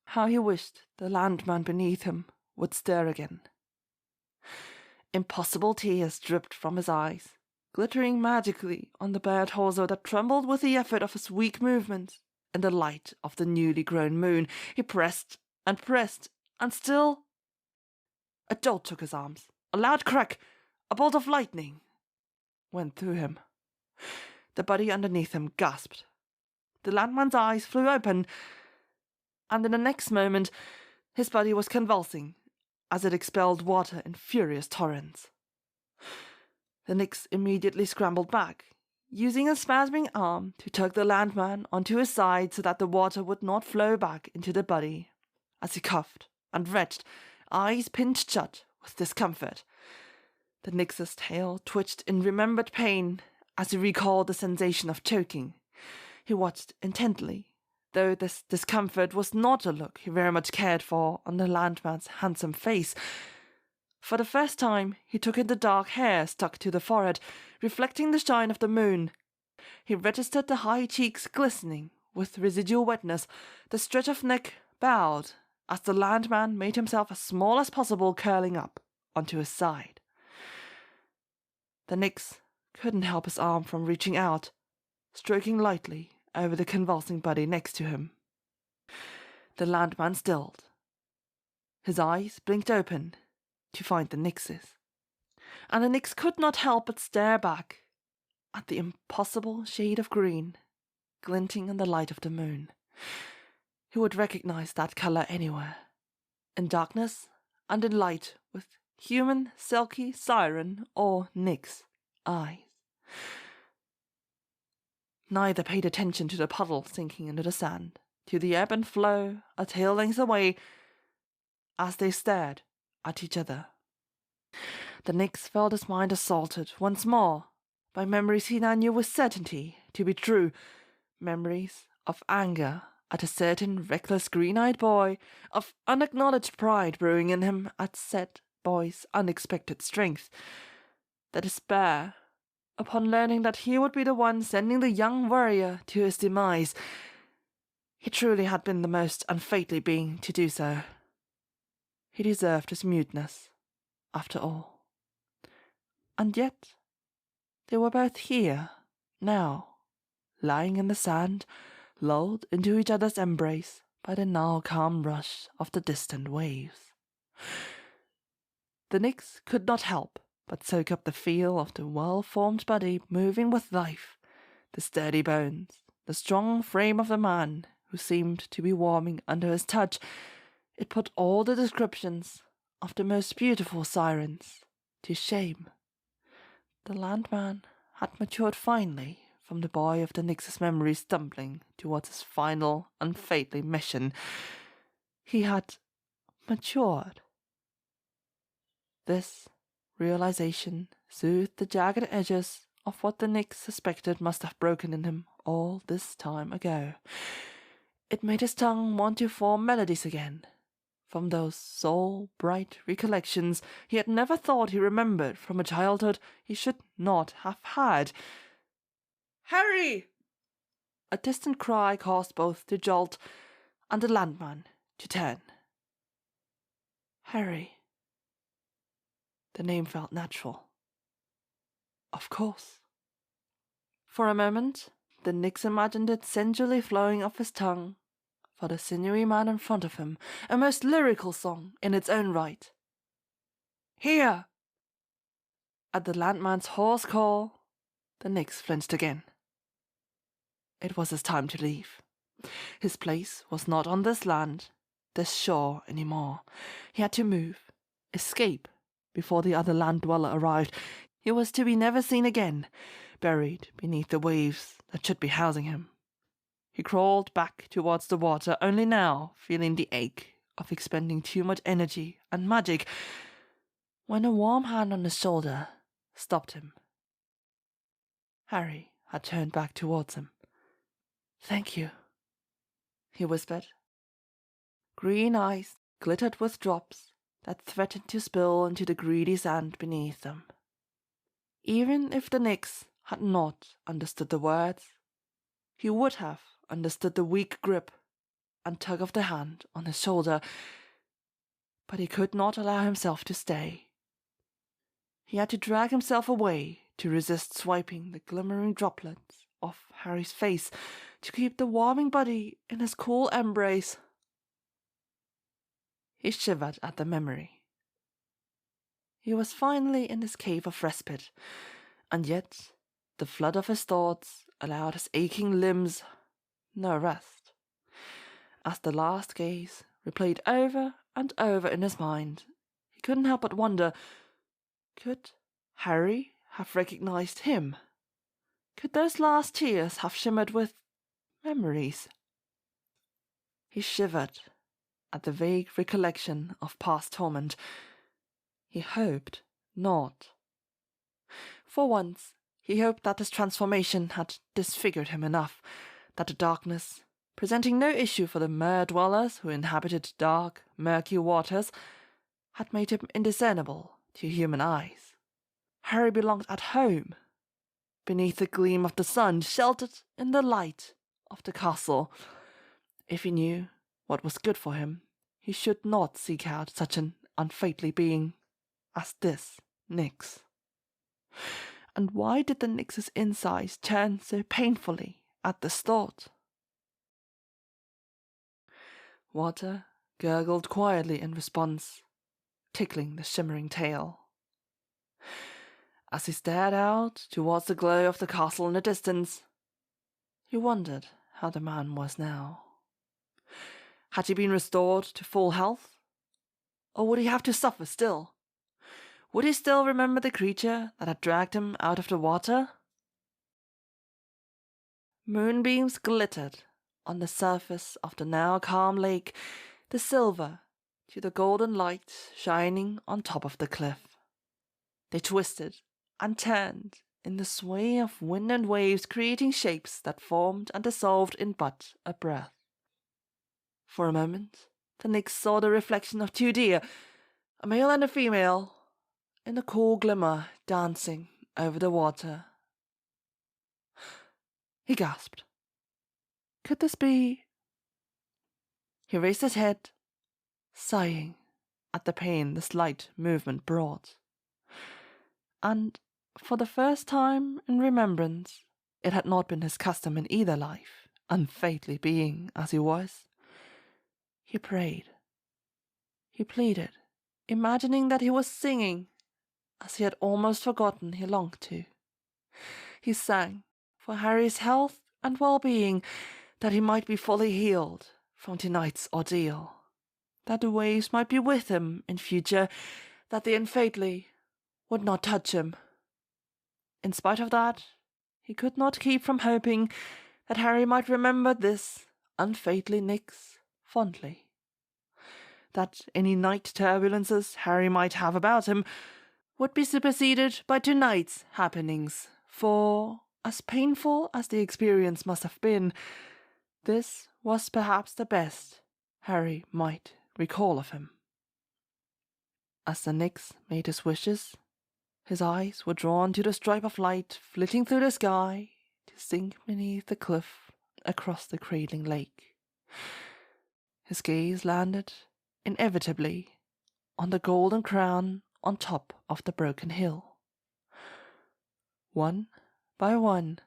Speaker 7: How he wished the landman beneath him would stir again. Impossible tears dripped from his eyes, glittering magically on the bare torso that trembled with the effort of his weak movements. In the light of the newly grown moon, he pressed, and still... A jolt took his arms. A loud crack, a bolt of lightning, went through him. The body underneath him gasped. The landman's eyes flew open, and in the next moment his body was convulsing as it expelled water in furious torrents. The Nix immediately scrambled back, using a spasming arm to tug the landman onto his side so that the water would not flow back into the body. As he coughed and retched, eyes pinched shut with discomfort, the Nix's tail twitched in remembered pain as he recalled the sensation of choking. He watched intently, though this discomfort was not a look he very much cared for on the landman's handsome face. For the first time, he took in the dark hair stuck to the forehead, reflecting the shine of the moon. He registered the high cheeks glistening with residual wetness, the stretch of neck bowed, as the landman made himself as small as possible, curling up onto his side. The Nix couldn't help his arm from reaching out, stroking lightly over the convulsing body next to him. The landman stilled. His eyes blinked open to find the Nix's, and the Nix could not help but stare back at the impossible shade of green glinting in the light of the moon. He would recognize that color anywhere, in darkness and in light, with human, silky, siren, or Nix eyes. Neither paid attention to the puddle sinking into the sand, to the ebb and flow a tail length away, as they stared at each other. The Nix felt his mind assaulted once more by memories he now knew with certainty to be true, memories of anger at a certain reckless green-eyed boy, of unacknowledged pride brewing in him at said boy's unexpected strength, the despair upon learning that he would be the one sending the young warrior to his demise. He truly had been the most unfaithful being to do so. He deserved his muteness, after all. And yet, they were both here, now, lying in the sand, lulled into each other's embrace by the now calm rush of the distant waves. The Nix could not help but soak up the feel of the well-formed body moving with life, the sturdy bones, the strong frame of the man who seemed to be warming under his touch. It put all the descriptions of the most beautiful sirens to shame. The landman had matured finely from the boy of the Nix's memory stumbling towards his final, unfaithful mission. He had matured. This realization soothed the jagged edges of what the Nix suspected must have broken in him all this time ago. It made his tongue want to form melodies again, from those soul-bright recollections he had never thought he remembered from a childhood he should not have had. "Harry!" A distant cry caused both to jolt and the landman to turn. Harry. The name felt natural. Of course. For a moment, the Nix imagined it sensually flowing off his tongue, for the sinewy man in front of him, a most lyrical song in its own right. "Here!" At the landman's hoarse call, the Nix flinched again. It was his time to leave. His place was not on this land, this shore anymore. He had to move, escape, before the other land dweller arrived. He was to be never seen again, buried beneath the waves that should be housing him. He crawled back towards the water, only now feeling the ache of expending too much energy and magic, when a warm hand on his shoulder stopped him. Harry had turned back towards him. "Thank you," he whispered. Green eyes glittered with drops that threatened to spill into the greedy sand beneath them. Even if the Nix had not understood the words, he would have understood the weak grip and tug of the hand on his shoulder, but he could not allow himself to stay. He had to drag himself away to resist swiping the glimmering droplets off Harry's face, to keep the warming body in his cool embrace. He shivered at the memory. He was finally in his cave of respite, and yet the flood of his thoughts allowed his aching limbs no rest. As the last gaze replayed over and over in his mind, he couldn't help but wonder, could Harry have recognized him? Could those last tears have shimmered with memories? He shivered at the vague recollection of past torment. He hoped not. For once, he hoped that his transformation had disfigured him enough, that the darkness, presenting no issue for the mer-dwellers who inhabited dark, murky waters, had made him indiscernible to human eyes. Harry belonged at home, beneath the gleam of the sun, sheltered in the light of the castle. If he knew what was good for him, he should not seek out such an unfaithful being as this Nix. And why did the Nix's insides turn so painfully at this thought? Water gurgled quietly in response, tickling the shimmering tail. As he stared out towards the glow of the castle in the distance, he wondered how the man was now. Had he been restored to full health? Or would he have to suffer still? Would he still remember the creature that had dragged him out of the water? Moonbeams glittered on the surface of the now calm lake, the silver to the golden light shining on top of the cliff. They twisted and turned in the sway of wind and waves, creating shapes that formed and dissolved in but a breath. For a moment, the Nix saw the reflection of two deer, a male and a female, in the cool glimmer dancing over the water. He gasped. Could this be? He raised his head, sighing at the pain the slight movement brought. And for the first time in remembrance, it had not been his custom in either life, unfaithfully being as he was. He prayed. He pleaded, imagining that he was singing, as he had almost forgotten he longed to. He sang for Harry's health and well-being, that he might be fully healed from tonight's ordeal, that the waves might be with him in future, that the unfaithfully would not touch him. In spite of that, he could not keep from hoping that Harry might remember this unfaithfully Nyx fondly, that any night turbulences Harry might have about him would be superseded by tonight's happenings, for, as painful as the experience must have been, this was perhaps the best Harry might recall of him. As the Nyx made his wishes, his eyes were drawn to the stripe of light flitting through the sky to sink beneath the cliff across the cradling lake. His gaze landed, inevitably, on the golden crown on top of the broken hill. One by one,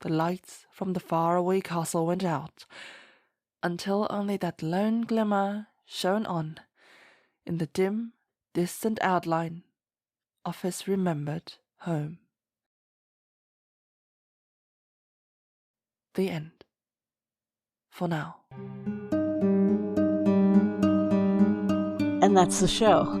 Speaker 7: the lights from the faraway castle went out, until only that lone glimmer shone on in the dim, distant outline of his remembered home. The end. For now.
Speaker 1: And that's the show.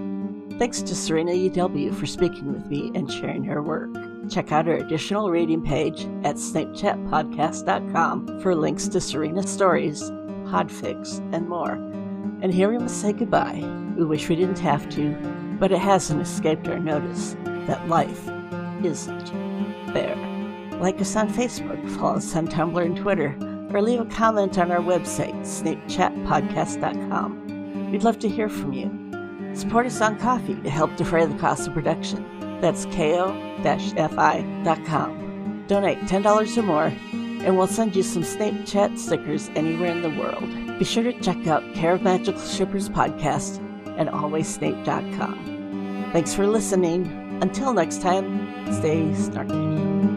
Speaker 1: Thanks to SerenaEW for speaking with me and sharing her work. Check out our additional reading page at snapechatpodcast.com for links to Serena's stories, podfics, and more. And here we must say goodbye. We wish we didn't have to, but it hasn't escaped our notice that life isn't fair. Like us on Facebook, follow us on Tumblr and Twitter, or leave a comment on our website, snapechatpodcast.com. We'd love to hear from you. Support us on Ko-fi to help defray the cost of production. That's ko-fi.com. Donate $10 or more, and we'll send you some Snape Chat stickers anywhere in the world. Be sure to check out Care of Magical Shippers podcast and alwayssnape.com. Thanks for listening. Until next time, stay snarky.